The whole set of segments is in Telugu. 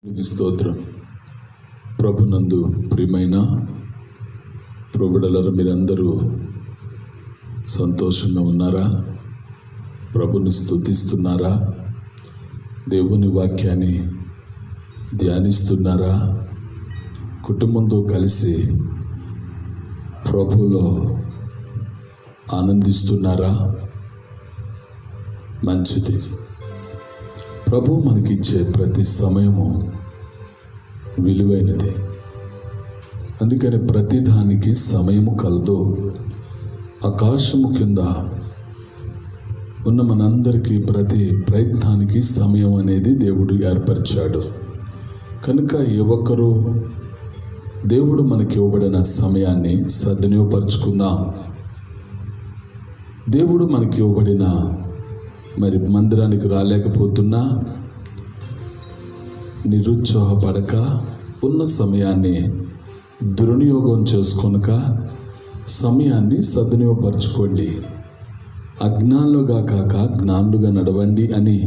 మీకు స్తోత్రం. ప్రభునందు ప్రియమైన ప్రభుడలరు, మీరందరూ సంతోషంగా ఉన్నారా? ప్రభుని స్తుతిస్తున్నారా? దేవుని వాక్యాన్ని ధ్యానిస్తున్నారా? కుటుంబంతో కలిసి ప్రభువులో ఆనందిస్తున్నారా? మంచిది. ప్రభు మనకిచ్చే ప్రతి సమయము విలువైనది. అందుకని ప్రతి దానికి సమయము కలదు. ఆకాశము కింద ఉన్న మనందరికీ ప్రతి ప్రయత్నానికి సమయం అనేది దేవుడు ఏర్పరిచాడు. కనుక ఏ ఒక్కరూ దేవుడు మనకి ఇవ్వబడిన సమయాన్ని సద్వినియోగపరుచుకుందాం. దేవుడు మనకి ఇవ్వబడిన మందిరానికి రాలేకపోతున్నా నిరుత్సాహపడక, ఉన్న సమయాన్ని దుర్వినియోగం చేసుకొనక సమయాన్ని సద్వినియోగపరచుకోండి. అజ్ఞానులుగా కాక జ్ఞానులుగా నడవండి అని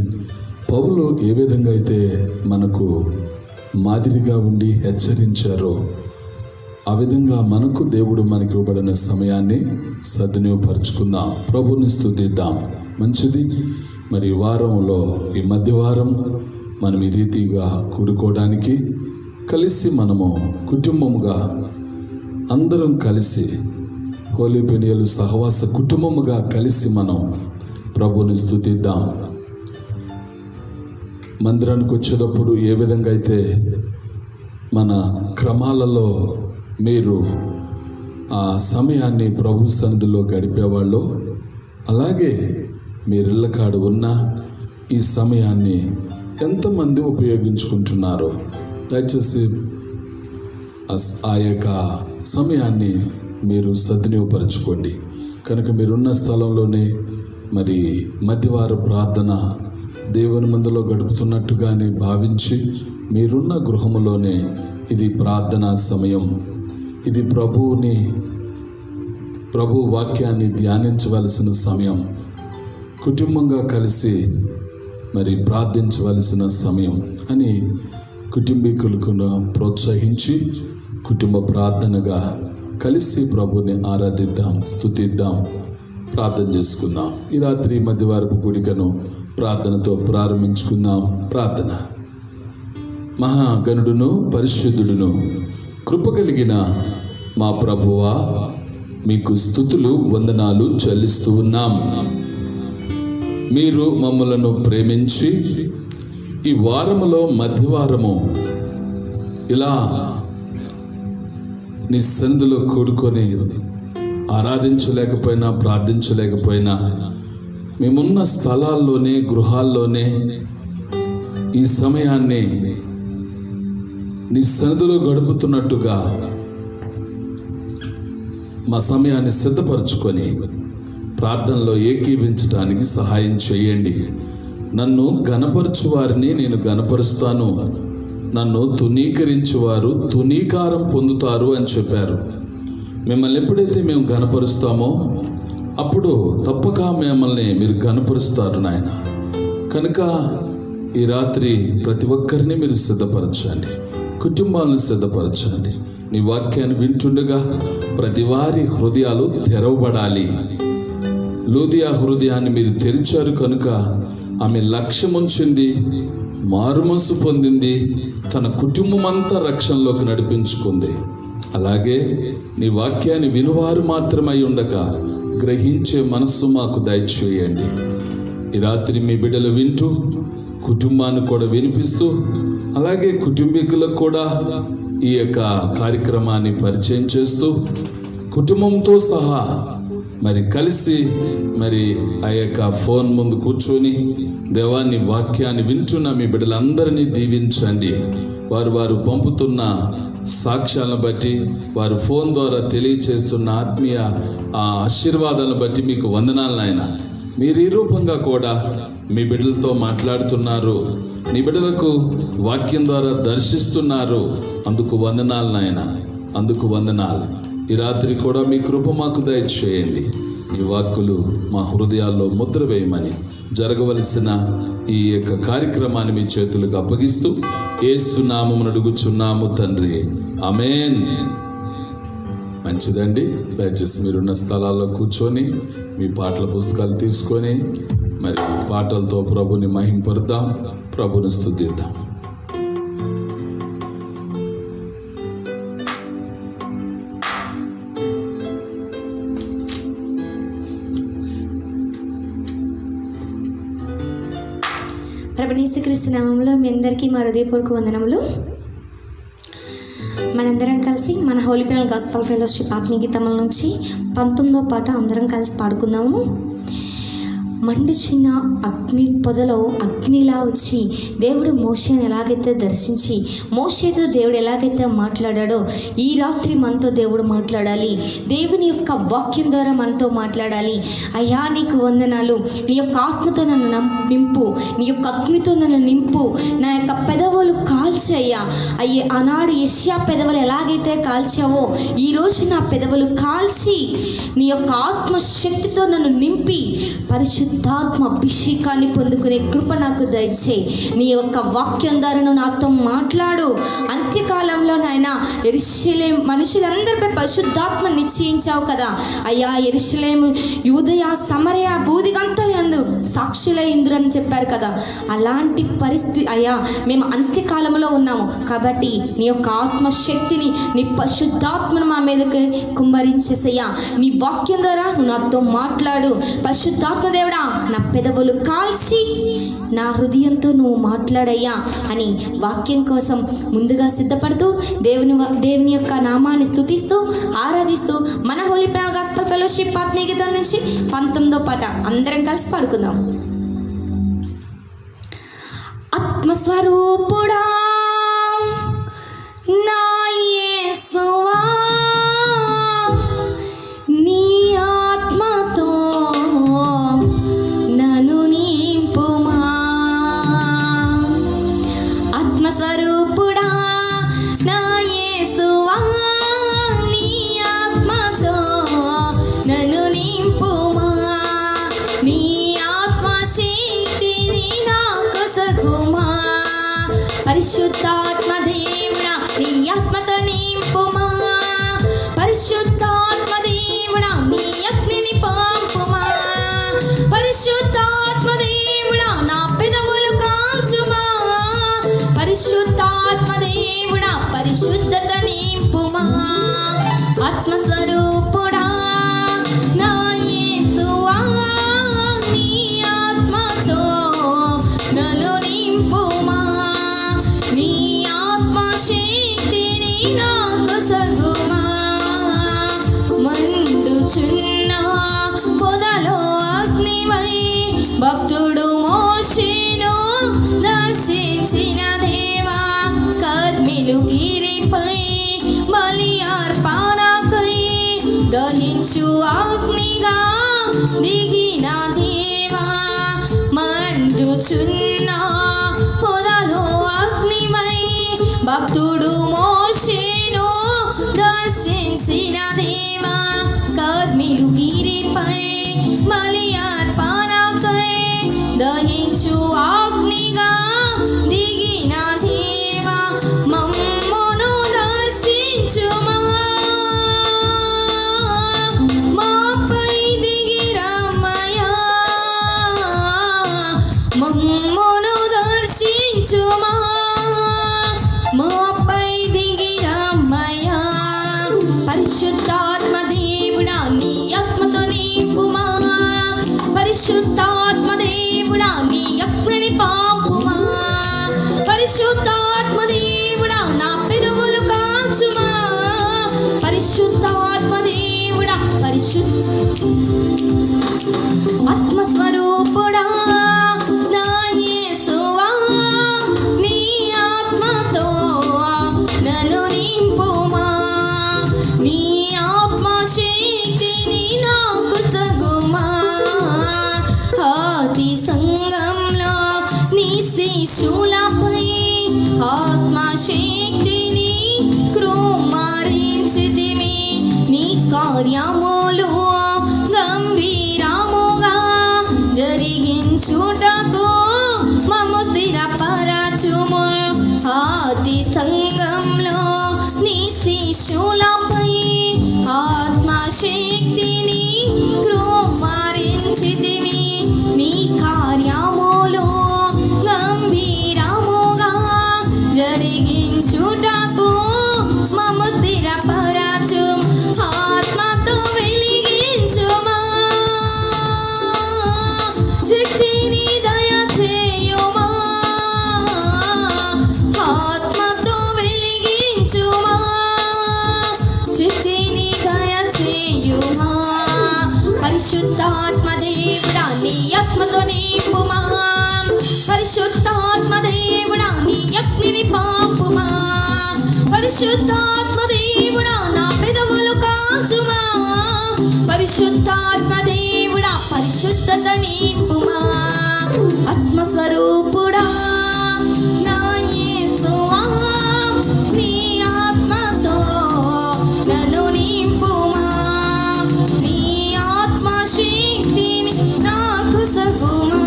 పౌలు ఏ విధంగా అయితే మనకు మాదిరిగా ఉండి హెచ్చరించారో ఆ విధంగా మనకు దేవుడు మనకి ఇవ్వబడిన సమయాన్ని సద్వినియోగపరచుకుందాం. ప్రభుని స్తుతిద్దాం. మంచిది. మరి వారంలో ఈ మధ్యవారం మనం ఈ రీతిగా కూడుకోవడానికి కలిసి మనము కుటుంబముగా అందరం కలిసి హోలీ పెనియలు సహవాస కుటుంబముగా కలిసి మనం ప్రభుని స్తుతిద్దాం. మందిరానికి వచ్చేటప్పుడు ఏ విధంగా అయితే మన క్రమాలలో మీరు ఆ సమయాన్ని ప్రభు సన్నిధిలో గడిపేవాళ్ళు, అలాగే మీరిళ్ళ కాడ ఉన్న ఈ సమయాన్ని ఎంతమంది ఉపయోగించుకుంటున్నారో దయచేసి ఆ యొక్క సమయాన్ని మీరు సద్వినియోగపరచుకోండి. కనుక మీరున్న స్థలంలోనే మరి మధ్యవార ప్రార్థన దేవుని మందిలో గడుపుతున్నట్టుగానే భావించి మీరున్న గృహములోనే ఇది ప్రార్థనా సమయం, ఇది ప్రభు వాక్యాన్ని ధ్యానించవలసిన సమయం, కుటుంబంగా కలిసి మరి ప్రార్థించవలసిన సమయం అని కుటుంబీకులకు ప్రోత్సహించి కుటుంబ ప్రార్థనగా కలిసి ప్రభుని ఆరాధిద్దాం, స్తుతిద్దాం, ప్రార్థన చేసుకుందాం. ఈ రాత్రి మధ్యవారపు కూడికను ప్రార్థనతో ప్రారంభించుకుందాం. ప్రార్థన. మహాగణుడును పరిశుద్ధుడును కృప కలిగిన మా ప్రభువా, మీకు స్తుతులు వందనాలు చెల్లిస్తూ ఉన్నాం. మీరు మమ్మలను ప్రేమించి ఈ వారములో మధ్యవారము ఇలా నీ సన్నిధిలో కూడుకొని ఆరాధించలేకపోయినా ప్రార్థించలేకపోయినా మేమున్న స్థలాల్లోనే గృహాల్లోనే ఈ సమయాన్ని నీ సన్నిధిలో గడుపుతున్నట్టుగా మా సమయాన్ని సిద్ధపరచుకొని ప్రార్థనలో ఏకీవించడానికి సహాయం చేయండి. నన్ను ఘనపరచు వారిని నేను ఘనపరుస్తాను, నన్ను తునీకరించేవారు తునీకారం పొందుతారు అని చెప్పారు. మిమ్మల్ని ఎప్పుడైతే మేము ఘనపరుస్తామో అప్పుడు తప్పక మిమ్మల్ని మీరు ఘనపరుస్తారు నాయన. కనుక ఈ రాత్రి ప్రతి ఒక్కరిని మీరు సిద్ధపరచండి, కుటుంబాలను సిద్ధపరచండి. నీ వాక్యాన్ని వింటుండగా ప్రతి వారి హృదయాలు తెరవబడాలి. లూదియా హృదయాన్ని మీరు తెరిచారు కనుక ఆమె లక్ష్యం ఉంచింది, మారుమనసు పొందింది, తన కుటుంబం అంతా రక్షణలోకి నడిపించుకుంది. అలాగే నీ వాక్యాన్ని వినువారు మాత్రమై ఉండక గ్రహించే మనస్సు మాకు దయచేయండి. ఈ రాత్రి మీ బిడ్డలు వింటూ కుటుంబాన్ని కూడా వినిపిస్తూ అలాగే కుటుంబీకులకు కూడా ఈ యొక్క కార్యక్రమాన్ని పరిచయం చేస్తూ కుటుంబంతో సహా మరి కలిసి మరి ఆ యొక్క ఫోన్ ముందు కూర్చొని దేవాన్ని వాక్యాన్ని వింటున్న మీ బిడ్డలందరినీ దీవించండి. వారు పంపుతున్న సాక్ష్యాలను బట్టి, వారు ఫోన్ ద్వారా తెలియచేస్తున్న ఆత్మీయ ఆశీర్వాదాలను బట్టి మీకు వందనాలు నాయన. మీరు ఈ రూపంగా కూడా మీ బిడ్డలతో మాట్లాడుతున్నారు, నీ బిడ్డలకు వాక్యం ద్వారా దర్శిస్తున్నారు. అందుకు వందనాలు నాయన, అందుకు వందనాలు. ఈ రాత్రి కూడా మీ కృప మాకు దయచేయండి. ఈ వాక్కులు మా హృదయాల్లో ముద్ర వేయమని జరగవలసిన ఈ యొక్క కార్యక్రమాన్ని మీ చేతులకు అప్పగిస్తూ యేసు నామమున అడుగుచున్నాము తండ్రి, ఆమేన్. మంచిదండి. దయచేసి మీరున్న స్థలాల్లో కూర్చొని మీ పాటల పుస్తకాలు తీసుకొని మరి పాటలతో ప్రభుని మహింపరుద్దాం, ప్రభుని స్తుతిద్దాం. ప్రభువైన యేసుక్రీస్తు నామములో మీ అందరికీ మా హృదయపూర్వక వందనములు. మనందరం కలిసి మన హోలీ పిల్లల గాస్పల్ ఫెలోషిప్ ఆత్మీయ గీతముల నుంచి 19వ పాట అందరం కలిసి పాడుకుందాము. మండుచున్న అగ్ని పొదలో అగ్నిలా వచ్చి దేవుడు మోషేని ఎలాగైతే దర్శించి మోషేతో దేవుడు ఎలాగైతే మాట్లాడాడో ఈ రాత్రి మనతో దేవుడు మాట్లాడాలి. దేవుని యొక్క వాక్యం ద్వారా మనతో మాట్లాడాలి. అయ్యా నీకు వందనాలు, నీ యొక్క ఆత్మతో నన్ను నింపు, నీ యొక్క అగ్నితో నన్ను నింపు, నా యొక్క పెదవులు కాల్చయ్యా. అయ్యే ఆనాడు యెషయా పెదవులు ఎలాగైతే కాల్చావో ఈరోజు నా పెదవులు కాల్చి నీ యొక్క ఆత్మశక్తితో నన్ను నింపి పరిశుద్ధాత్మ అభిషేకాన్ని పొందుకునే కృప నాకు దయచేయి. నీ యొక్క వాక్యం ద్వారా నాతో మాట్లాడు. అంత్యకాలంలో నాయన యెరూషలేము మనుషులందరిపై పరిశుద్ధాత్మ నిశ్చయించావు కదా అయ్యా. యెరూషలేము, యూదయ, సమరయ, బూదిగంతలందు సాక్షులై ఇందురని చెప్పారు కదా. అలాంటి పరిస్థితి అయ్యా మేము అంత్యకాలంలో ఉన్నాము కాబట్టి నీ యొక్క ఆత్మశక్తిని, నీ పరిశుద్ధాత్మను మా మీదకి కుమ్మరించేసయ్యా. నీ వాక్యం ద్వారా నువ్వు నాతో మాట్లాడు. పరిశుద్ధాత్మ దేవుడా, నా పెదవులు కాల్చి నా హృదయంతో నువ్వు మాట్లాడయ్యా అని వాక్యం కోసం ముందుగా సిద్ధపడుతూ దేవుని యొక్క నామాన్ని స్తుతిస్తూ ఆరాధిస్తూ మన హోలీ ప్రేమ గాస్పల్ ఫెలోషిప్ ఆత్మీయ గీతాల నుంచి 19వ పాట అందరం కలిసి పాడుకుందాం. ఆత్మస్వరూపుడా నా యేసువా, నీ ఆత్మతో నన్ను నింపుమా. ఆత్మస్వరూపుడా నా యేసువా, నీ ఆత్మతో నన్ను నింపుమా. నీ ఆత్మశక్తిని నాకు సగుమా. పరిశుద్ధాత్మ దేవుడా నీ ఆత్మతో నింపుమా. పరిశుద్ధాత్మ దేవుడా నీ అగ్నిని పంపుమా. పరిశుద్ధాత్మ దేవుడా నా పెదవులు కాల్చుమా. పరిశుద్ధాత్మ దేవుడా పరిశుద్ధత నింపుమా. ఆత్మస్వరూపుడా నా యేసువా, నీ ఆత్మతో నన్ను నింపుమా. నీ ఆత్మశక్తిని నాకు సగుమా. మండుచున్న పొదలో అగ్నివై భక్తుడు మోషేను దర్శించిన దేవా. కర్మెలు గిరిపై బలి అర్పణకై దహించు అగ్నిగా దిగిన దేవా. మండుచున్న పొదలో అగ్నివై భక్తుడు మోషేను దర్శించిన దేవా. కర్మెలు గిరిపై బలి అర్పణకై దహించు అగ్నిగా దిగిన దేవా. మమ్మును దర్శించుమా, మాపై దిగిరమ్మయ్యా. మమ్మును దర్శించుమా, మాపై దిగిరమ్మయ్యా. పరిశుద్ధాత్మ దేవుడా నీ ఆత్మతో నింపుమా. పరిశుద్ధాత్మ దేవుడా నీ అగ్నిని పంపుమా. పరిశుద్ధాత్మ దేవుడా నా పెదవులు కాల్చుమా. పరిశుద్ధాత్మ దేవుడా ఆత్మస్వరూపుడా నా యేసువా, నీ ఆత్మతో నన్ను నింపుమా. నీ ఆత్మశక్తిని నాకు సగుమా. ఆది సంఘంలో నీ శిశులపై ఆత్మశక్తిని కృమ్మరించితివి. నీ కార్యములు గంభీరముగా జరిగించుచున్నావు. జరిగించుటకు మమ్ము స్థిరపరచుము. ఆది సంఘంలో నీ శిష్యులపై ఆత్మశక్తిని కృమ్మరించితివి. నీ కార్యములో గంభీరముగా జరిగించుటకు మమ్ము స్థిరపరచు. ఆత్మతో వెలిగించుమా, శక్తిని దయచేయుమా. ఆత్మతో వెలిగించుమా, శక్తిని దయచేయుమా. పరిశుద్ధాత్మ దేవుడా నీ ఆత్మతో నింపుమా. పరిశుద్ధాత్మ దేవుడా నీ అగ్నిని పంపుమా. పరిశుద్ధాత్మ దేవుడా నా పెదవులు కాచుమా. పరిశుద్ధాత్మ దేవుడా పరిశుద్ధత నింపుమా. ఆత్మస్వరూపుడా నా యేసువా, నీ ఆత్మతో నన్ను నింపుమా. నీ ఆత్మశక్తిని నాకు సగుమా.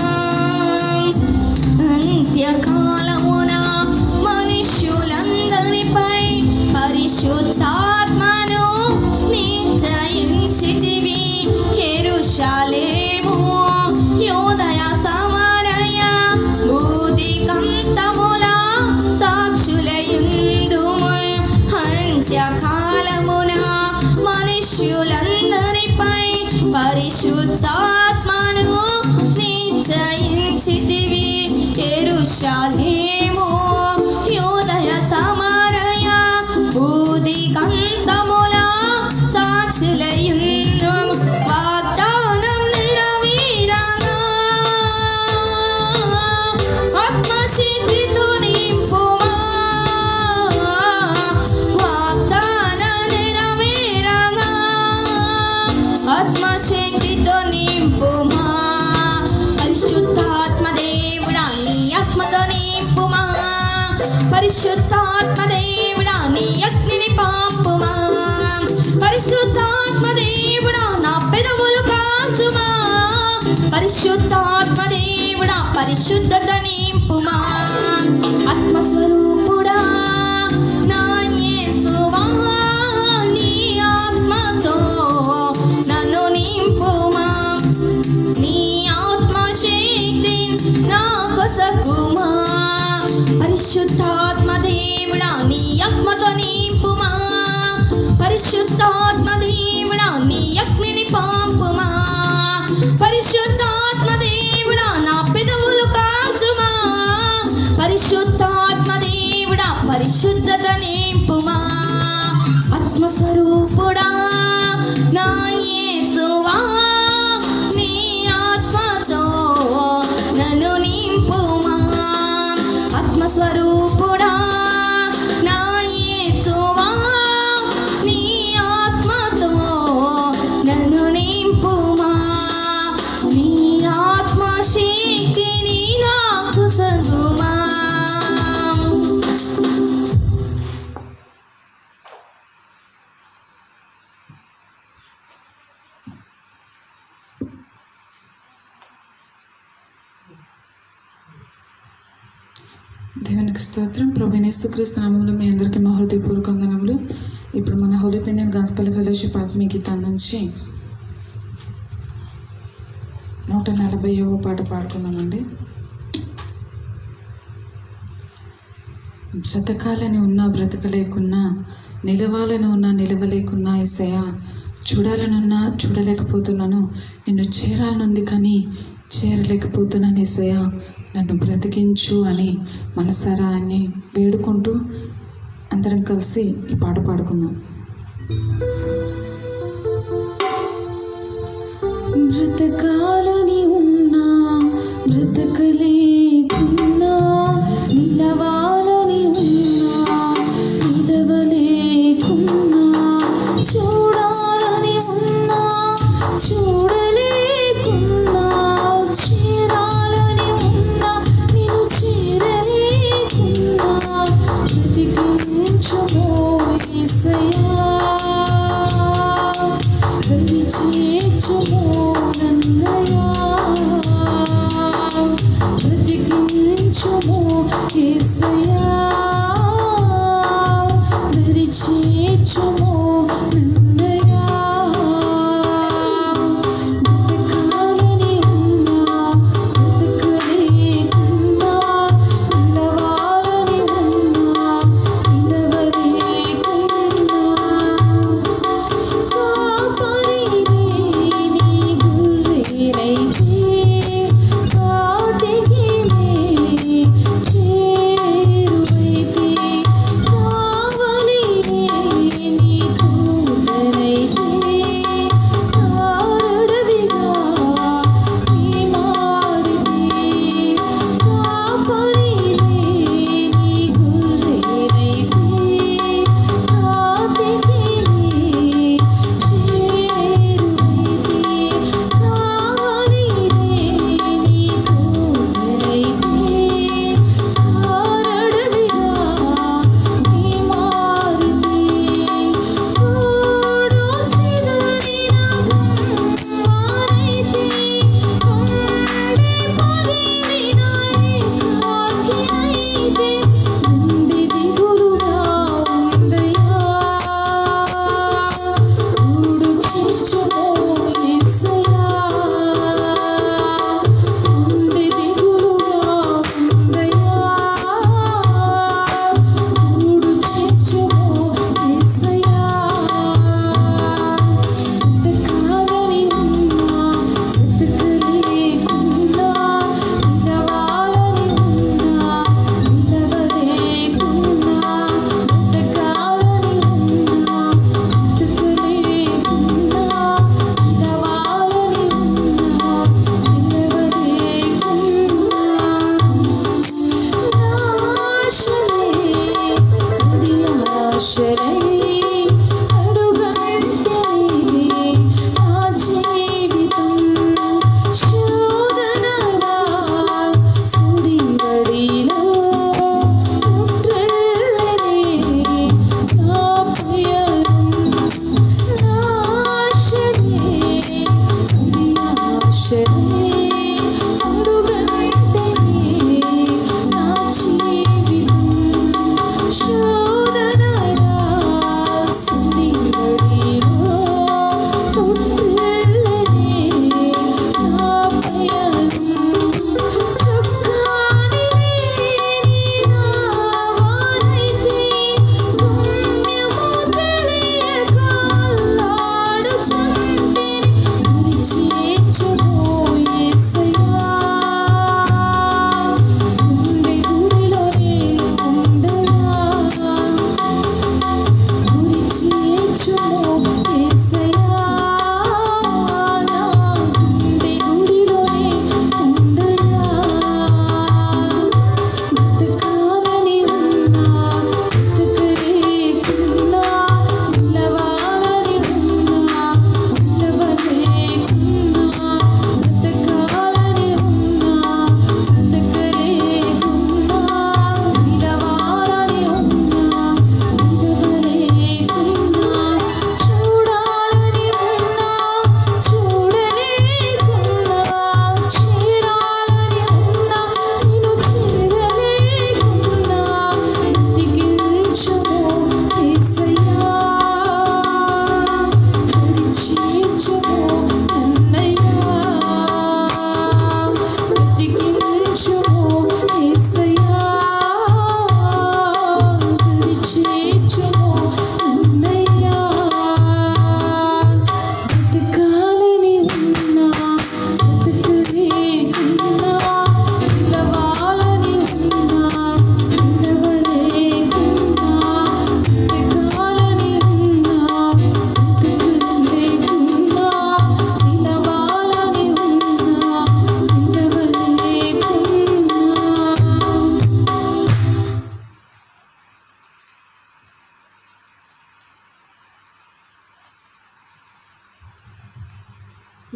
అంత్యకాలమున మనుష్యులందరిపై పరిశుద్ధాత్మను నిశ్చయించితివి. యెరూషలేము, యూదయ, సమరయ, భూదిగంతముల సాక్షులయుందుము. అంత్యకాలమున మనుష్యులందరిపై పరిశుద్ధాత్మను నిశ్చయించితివి. యెరూషలేము, యూదయ, సమరయ, భూదిగంతముల సాక్షులయుందుము. వాగ్దానం నెరవేరగా ఆత్మశక్తితో నింపుమా. వాగ్దానం నెరవేరగా ఆత్మశక్తితో నింపుమా. పరిశుద్ధాత్మ దేవుడా నీ ఆత్మతో నింపుమా. పరిశుద్ధాత్మ దేవుడా నీ అగ్నిని పంపుమా. పరిశుద్ధాత్మ దేవుడా నా పెదవులు కాచుమా. పరిశుద్ధాత్మ దేవుడా పరిశుద్ధత నింపుమా. ఆత్మస్వరూపుడా నా యేసువా, నీ ఆత్మతో నన్ను నింపుమా. నీ ఆత్మశక్తిని నాకు సగుమా. పరిశుద్ధాత్మ దేవుడా నీ ఆత్మతో నింపుమా. పరిశుద్ధాత్మ దేవుడా నీ అగ్నిని పంపుమా. పరిశుద్ధాత్మ దేవుడా నా పెదవులు కాచుమా. పరిశుద్ధాత్మ దేవుడా పరిశుద్ధత నింపుమా. ఆత్మస్వరూపుడా నా యేసువా, నీ ఆత్మతో నన్ను నింపుమా. ఆత్మస్వరూపుడా నా యేసువా, నీ ఆత్మతో నన్ను నింపుమా. నీ ఆత్మశక్తిని నాకు సగుమా. దేవునికి స్తోత్రం. ప్రభువైన యేసుక్రీస్తు నామములో మీ అందరికీ మా హృదయపూర్వక వందనములు. ఇప్పుడు మన హోలీ పెన్నియల్ గాస్పెల్ ఫెలోషిప్ ఆత్మీయ గీతం నుంచి 140వ పాట పాడుకుందామండి. బ్రతకాలని ఉన్నా బ్రతకలేకున్నా, నిలవాలని ఉన్నా నిలవలేకున్నా, యేసయ్యా చూడాలనున్నా చూడలేకపోతున్నాను, నిన్ను చేరాలనుంది కానీ చేరలేకపోతున్నాను. యేసయ్యా నన్ను బ్రతికించు అని మనసారా అని వేడుకుంటూ అందరం కలిసి ఈ పాట పాడుకుందాం. బ్రతకాలని ఉన్నా బ్రతకలేకున్నా, నిలవాలని ఉన్నా నిలవలేకున్నా, చూడాలని ఉన్నా చూడలేకున్నా, చేరాలని ఉన్నా నిన్ను చేరలేకున్నా, బ్రతికించుమో యేసయ్యా, దయచేచుమో నన్నయ్యా.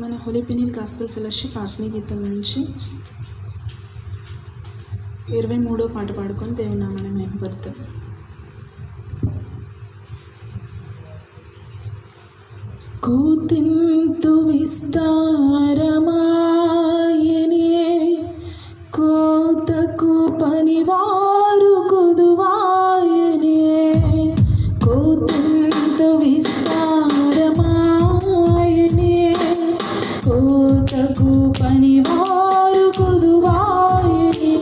మన హోలీ పెనిల్ గాస్పెల్ ఫెలోషిప్ ఆత్మీయ గీతం నుంచి 23వ పాట పాడుకొని దేవుని నామాన్ని మహిమపరుద్దాం. కోతింతు విస్తారమాయనే కోతకు పనివారు కుదువాయనే కోతింతు విస్తారమాయనే కోతకు పనివారు కుదువాయనే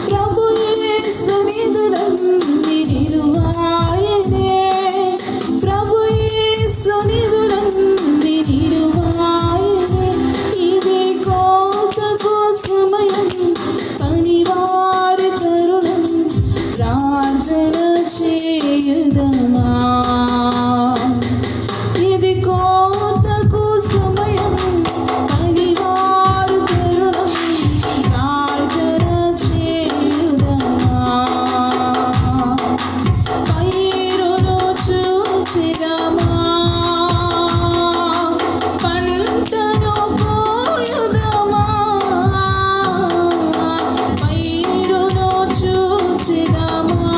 ప్రభు యేసు నిధులన్నీ నిలువాయనే ప్రభు యేసు నిధులన్నీ నిలువాయనే ఇది కోతకు సమయం పనివారి తరుణం ప్రార్థన చేయుదమా ఇది కోతకు సమయం పనివారు తరుణం ప్రార్థన చేయుదమా పైరును చూచిదమా పంటను కోయుదమా పైరును చూచిదమా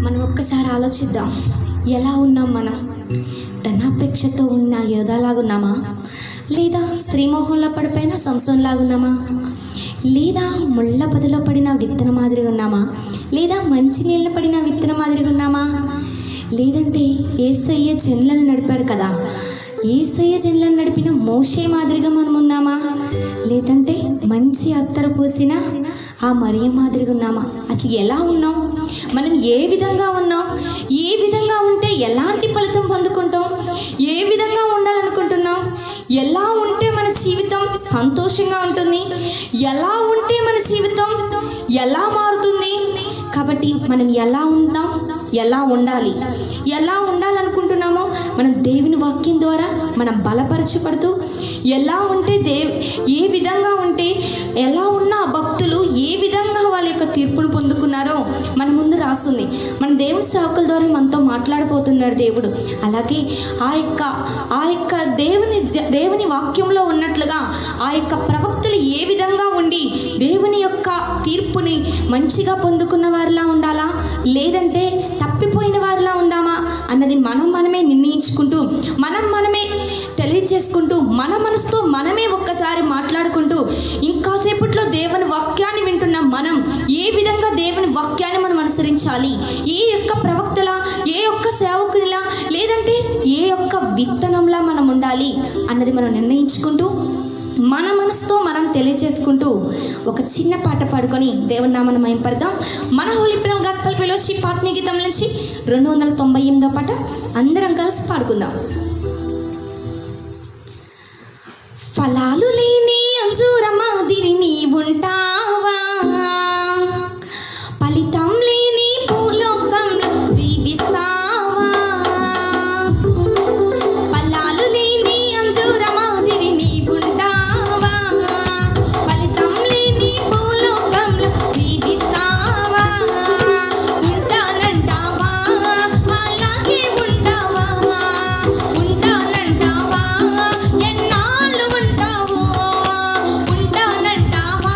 మనం ఒక్కసారి ఆలోచిద్దాం, ఎలా ఉన్నాం మనం? ధనాపేక్షతో ఉన్న యోధాలాగున్నామా? లేదా స్త్రీమోహంలో పడిపోయిన సంసోన్లాగున్నామా? లేదా ముళ్ళ పొదలో పడిన విత్తన మాదిరిగా ఉన్నామా? లేదా మంచి నీళ్ళ పడిన విత్తన మాదిరిగా ఉన్నామా? లేదంటే యేసయ్య జనులను నడిపాడు కదా, యేసయ్య జనులను నడిపిన మోషే మాదిరిగా మనం ఉన్నామా? లేదంటే మంచి అత్తరు పూసిన ఆ మరియ మాదిరిగా ఉన్నామా? అసలు ఎలా ఉన్నాం? మనం ఏ విధంగా ఉన్నాం? ఏ విధంగా ఉంటే ఎలాంటి ఫలితం పొందుకుంటాం? ఏ విధంగా ఉండాలనుకుంటున్నాం? ఎలా ఉంటే మన జీవితం సంతోషంగా ఉంటుంది? ఎలా ఉంటే మన జీవితం ఎలా మారుతుంది? కాబట్టి మనం ఎలా ఉంటాం, ఎలా ఉండాలి, ఎలా ఉండాలనుకుంటున్నామో మనం దేవుని వాక్యం ద్వారా మనం బలపరచబడుతూ ఎలా ఉంటే ఏ విధంగా ఉంటే ఎలా ఉన్న భక్తులు ఏ విధంగా వాళ్ళ యొక్క తీర్పును పొందుకున్నారో మన ముందు రాస్తుంది. మన దేవుని సేవకుల ద్వారా మనతో మాట్లాడబోతున్నాడు దేవుడు. అలాగే ఆ యొక్క దేవుని వాక్యంలో ఉన్నట్లుగా ఆ యొక్క ప్రవక్తలు ఏ విధంగా ఉండి దేవుని యొక్క తీర్పుని మంచిగా పొందుకున్న వారిలా ఉండాలా, లేదంటే తప్పిపోయిన వారిలా ఉందామా అన్నది మనమే నిర్ణయించుకుంటూ మనమే తెలియచేసుకుంటూ మన మనసుతో మనమే ఒక్కసారి మాట్లాడుకుంటూ ఇంకాసేపట్లో దేవుని వాక్యాన్ని వింటున్న మనం ఏ విధంగా దేవుని వాక్యాన్ని మనం అనుసరించాలి, ఏ యొక్క ప్రవక్తలా, ఏ యొక్క సేవకునిలా, లేదంటే ఏ యొక్క విత్తనంలా మనం ఉండాలి అన్నది మనం నిర్ణయించుకుంటూ మన మనసుతో మనం తెలియజేసుకుంటూ ఒక చిన్న పాట పాడుకొని దేవుని నామమును మహిమపడదాం. మన హోలీ ప్రేమ గాస్పెల్ ఫెలోషిప్ ఆత్మీయ గీతం నుంచి 298వ పాట అందరం కలిసి పాడుకుందాం. ఫలాలు లేని అంజూర మాదిరి నీ ఉంటావా, ఫలితం లేని భూలోకంలో జీవిస్తావా. ఫలాలు లేని అంజూర మాదిరి నీ ఉంటావా, ఫలితం లేని భూలోకంలో జీవిస్తావా. ఉంటానంటావా, అలాగే ఉంటావా, ఉంటానంటావా, ఎన్నాళ్ళు ఉంటావో, ఉంటానంటావా,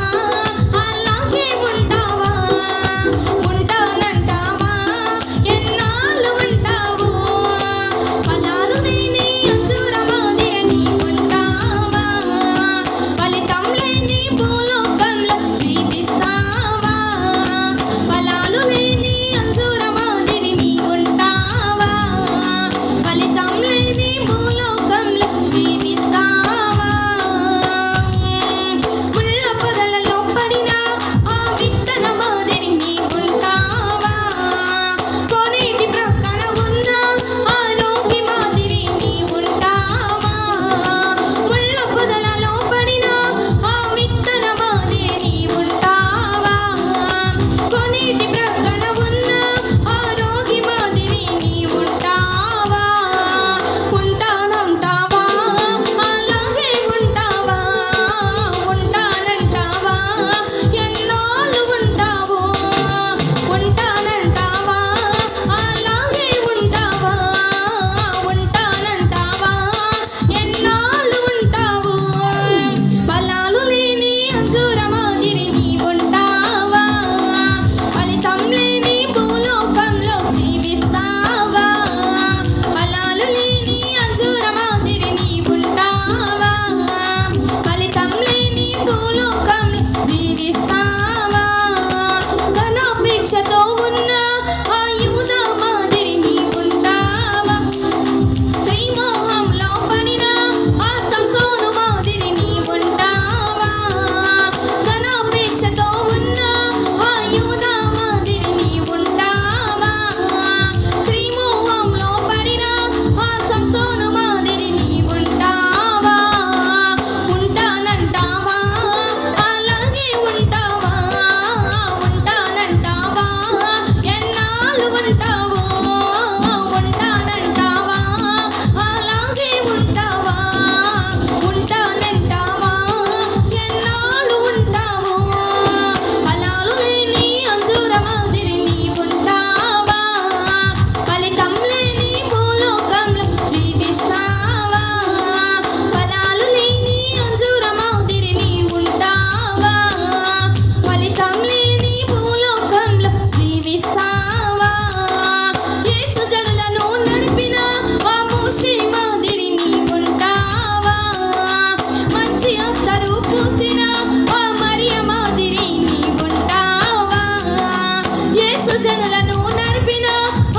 జనులను నడిపిన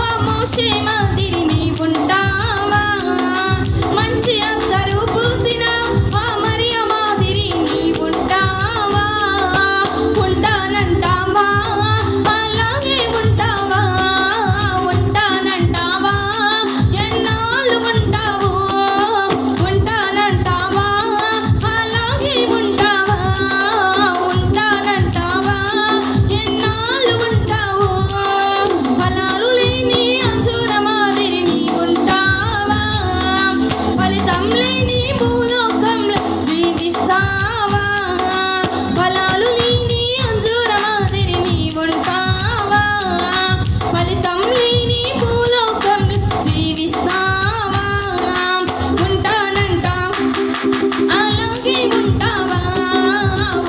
ఆ మోషే మాదిరి నీ ఉంటావా? మంచి అత్తరు పూసిన ఆ మరియ మాదిరి నీ ఉంటావా? ఉంటానంటావా? అలాగే ఉంటావా? ఉంటానంటావా? ఎన్నాళ్ళు ఉంటావో? ఉంటానంటావా? అలాగే ఉంటావా? ఉంటానంటావా? ఎన్నాళ్ళు ఉంటావో? ఫలాలు లేని అంజూర మాదిరి నీ ఉంటావా? ఫలితం లేని భూలోకంలో జీవిస్తావా? ఫలాలు లేని అంజూర మాదిరి నీ ఉంటావా? ఫలితం లేని భూలోకంలో జీవిస్తావా? ఉంటానంటావా? అలాగే ఉంటావా?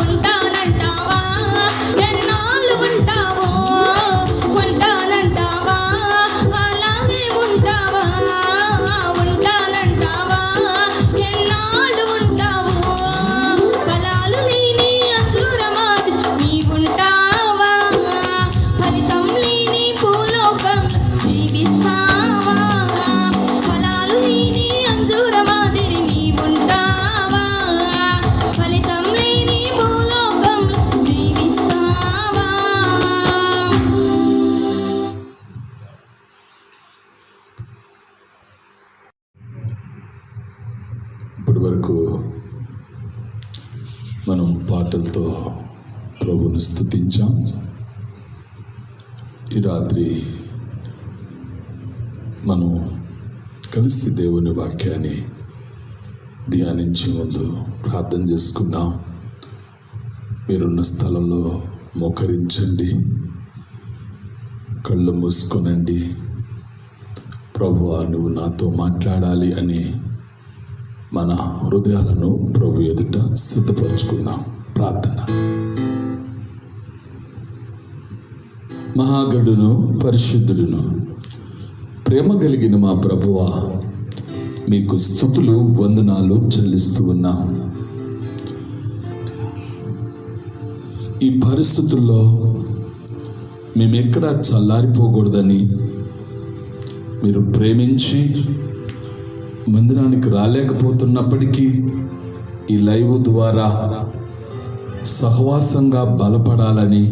ఉంటానంటావా? ఎన్నాళ్ళు ఉంటావో? ఉంటానంటావా? అలాగే ఉంటావా? ఉంటానంటావా? ఎన్నాళ్ళు ఉంటావో? ఫలాలు లేని అంజూర మాదిరి నీ ఉంటావా? ఫలితం లేని భూలోకంలో జీవిస్తావా? ఫలాలు లేని అంజూర మాదిరి నీ ఉంటావా? ఫలితం లేని భూలోకంలో జీవిస్తావా? ఇప్పటి వరకు మనం పాటలతో ప్రభుని స్తుతించాం. ఈ రాత్రి మనం కలిసి దేవుని వాక్యాన్ని ధ్యానించే ముందు ప్రార్థన చేసుకుందాం. మీరున్న స్థలంలో మోకరించండి, కళ్ళు మూసుకొనండి. ప్రభువా, నువ్వు నాతో మాట్లాడాలి అని మన హృదయాలను ప్రభు ఎదుట సిద్ధపరచుకుందాం. ప్రార్థన. మహాగణుడును పరిశుద్ధుడును ప్రేమ కలిగిన మా ప్రభువా, మీకు స్తుతులు వందనాలు చెల్లిస్తూ ఉన్నాం. ఈ పరిస్థితుల్లో మేమెక్కడా చల్లారిపోకూడదని మీరు ప్రేమించి మందిరానికి రాలేకపోతున్నప్పటికీ ఈ లైవ్ ద్వారా సహవాసంగా బలపడాలని,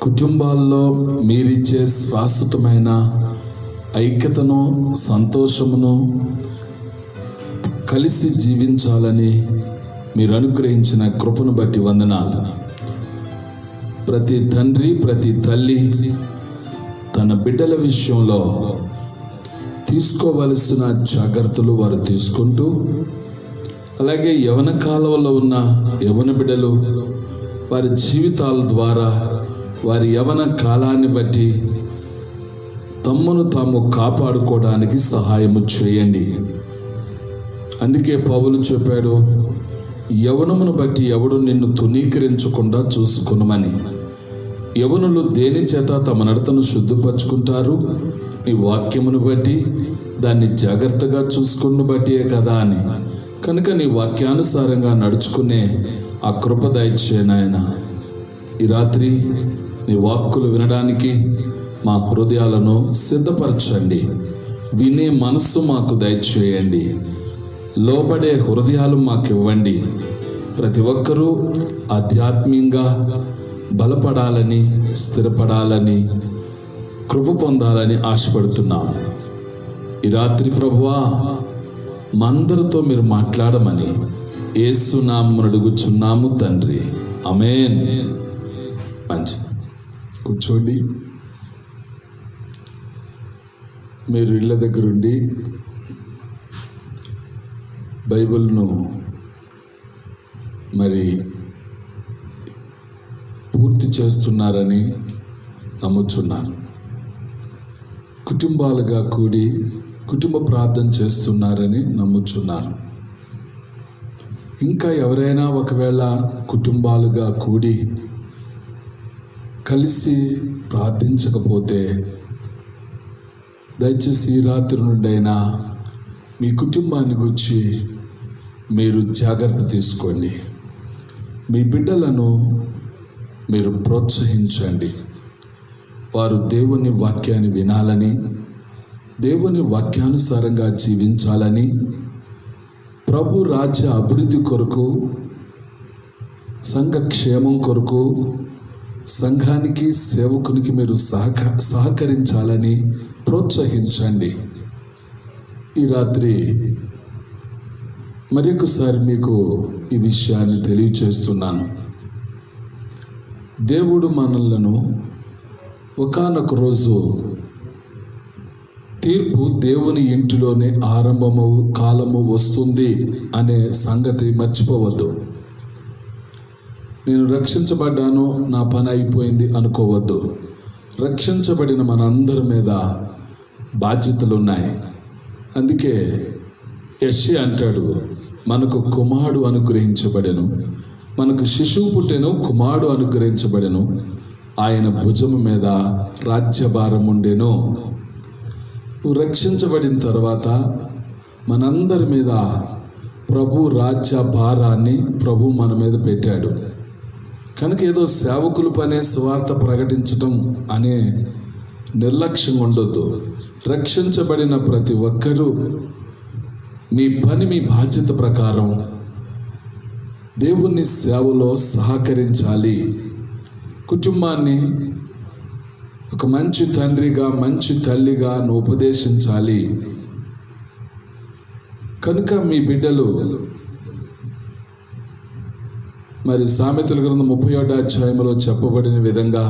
కుటుంబాల్లో మీరిచ్చే శాశ్వతమైన ఐక్యతను, సంతోషమును కలిసి జీవించాలని మీరు అనుగ్రహించిన కృపను బట్టి వందనాలు. ప్రతి తండ్రి, ప్రతి తల్లి తన బిడ్డల విషయంలో తీసుకోవలసిన జాగ్రత్తలు వారు తీసుకుంటూ, అలాగే యవన కాలంలో ఉన్న యవన బిడ్డలు వారి జీవితాల ద్వారా వారి యవన కాలాన్ని బట్టి తమ్మును తాము కాపాడుకోవడానికి సహాయము చేయండి. అందుకే పౌలు చెప్పాడు, యవనమును బట్టి ఎవడు నిన్ను తునీకరించకుండా చూసుకునమని. యవనులు దేని చేత తమ నడతను శుద్ధిపరచుకుంటారు? నీ వాక్యమును బట్టి, దాన్ని జాగ్రత్తగా చూసుకుని బట్టియే కదా అని. కనుక నీ వాక్యానుసారంగా నడుచుకునే ఆ కృప దయచే నాయన. ఈ రాత్రి నీ వాక్కులు వినడానికి మా హృదయాలను సిద్ధపరచండి. వినే మనస్సు మాకు దయచేయండి. లోబడే హృదయాలు మాకు ఇవ్వండి. ప్రతి ఒక్కరూ ఆధ్యాత్మికంగా బలపడాలని, స్థిరపడాలని, కృప పొందాలని ఆశపడుతున్నాం. ఈ రాత్రి ప్రభువా, మా అందరితో మీరు మాట్లాడమని యేసు నామమున అడుగుచున్నాము తండ్రి, ఆమేన్. మంచిది, కూర్చోండి. మీరు ఇళ్ళ దగ్గరుండి బైబిల్ను మరి పూర్తి చేస్తున్నారని నమ్ముచున్నాను. కుటుంబాలుగా కూడి కుటుంబ ప్రార్థన చేస్తున్నారని నమ్ముచున్నాను. ఇంకా ఎవరైనా ఒకవేళ కుటుంబాలుగా కూడి కలిసి ప్రార్థించకపోతే దయచేసి ఈ రాత్రి నుండైనా మీ కుటుంబాన్ని గురించి మీరు జాగ్రత్త తీసుకోండి. మీ బిడ్డలను మీరు ప్రోత్సహించండి. వారు దేవుని వాక్యాన్ని వినాలని, దేవుని వాక్యానుసారంగా జీవించాలని, ప్రభు రాజ్య అభివృద్ధి కొరకు, సంఘ క్షేమం కొరకు, సంఘానికి సేవకునికి మీరు సహకరించాలని ప్రోత్సహించండి. ఈ రాత్రి మరొకసారి మీకు ఈ విషయాన్ని తెలియచేస్తున్నాను. దేవుడు మనలను ఒకానొక రోజు తీర్పు దేవుని ఇంటిలోనే ఆరంభము కాలము వస్తుంది అనే సంగతి మర్చిపోవద్దు. నేను రక్షించబడ్డాను, నా పని అయిపోయింది అనుకోవద్దు. రక్షించబడిన మనందరి మీద బాధ్యతలు ఉన్నాయి. అందుకే యెషయా అంటాడు, మనకు కుమారుడు అనుగ్రహించబడెను, మనకు శిశువు పుట్టెను, కుమారుడు అనుగ్రహించబడెను, ఆయన భుజము మీద రాజ్యభారం ఉండెను. నువ్వు రక్షించబడిన తర్వాత మనందరి మీద ప్రభు రాజ్య భారాన్ని ప్రభు మన మీద పెట్టాడు. కనుక ఏదో సేవకుల పనే సువార్త ప్రకటించటం అనే నిర్లక్ష్యం ఉండొద్దు. రక్షించబడిన ప్రతి ఒక్కరూ మీ పని, మీ బాధ్యత ప్రకారం దేవుని సేవలో సహకరించాలి. కుటుంబాన్ని ఒక మంచి తండ్రిగా, మంచి తల్లిగా నువ్వు ఉపదేశించాలి. కనుక మీ బిడ్డలు మరి సామెతల గ్రంథం 31వ అధ్యాయంలో చెప్పబడిన విధంగా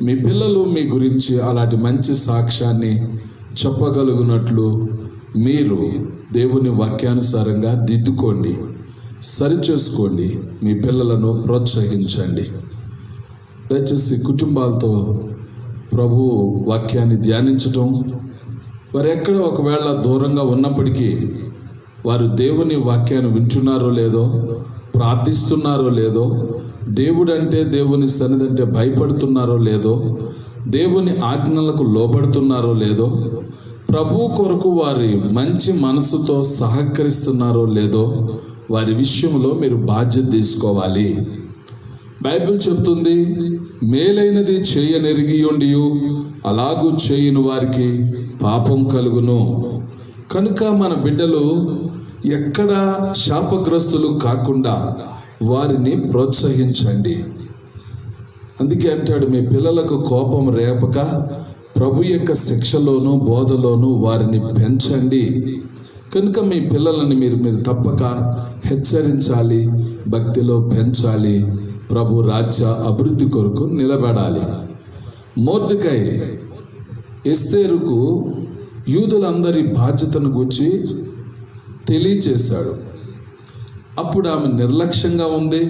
మీ పిల్లలు మీ గురించి అలాంటి మంచి సాక్ష్యాన్ని చెప్పగలుగునట్లు మీరు దేవుని వాక్యానుసారంగా దిద్దుకోండి, సరిచేసుకోండి. మీ పిల్లలను ప్రోత్సహించండి. దయచేసి కుటుంబాలతో ప్రభు వాక్యాన్ని ధ్యానించటం, వారు ఎక్కడ ఒకవేళ దూరంగా ఉన్నప్పటికీ వారు దేవుని వాక్యాన్ని వింటున్నారో లేదో, ప్రార్థిస్తున్నారో లేదో, దేవుడు అంటే, దేవుని సన్నిధి అంటే భయపడుతున్నారో లేదో, దేవుని ఆజ్ఞలకు లోబడుతున్నారో లేదో, ప్రభు కొరకు వారి మంచి మనసుతో సహకరిస్తున్నారో లేదో, వారి విషయంలో మీరు బాధ్యత తీసుకోవాలి. బైబిల్ చెప్తుంది, మేలైనది చేయనెరిగియుండి అలాగూ చేయని వారికి పాపం కలుగును. కనుక మన బిడ్డలు ఎక్కడ శాపగ్రస్తులు కాకుండా వారిని ప్రోత్సహించండి. అందుకే అంటాడు, మీ పిల్లలకు కోపం రేపక ప్రభు యొక్క శిక్షలోను బోధలోను వారిని పెంచండి. కనుక మీ పిల్లలని మీరు తప్పక హెచ్చరించాలి, భక్తిలో పెంచాలి, ప్రభు రాజ్య అభివృద్ధి కొరకు నిలబడాలి. మొర్దెకై ఎస్తేరుకు యూదులందరి బాధ్యతను గురించి తెలియచేశాడు. అప్పుడు ఆమె నిర్లక్ష్యంగా ఉంది.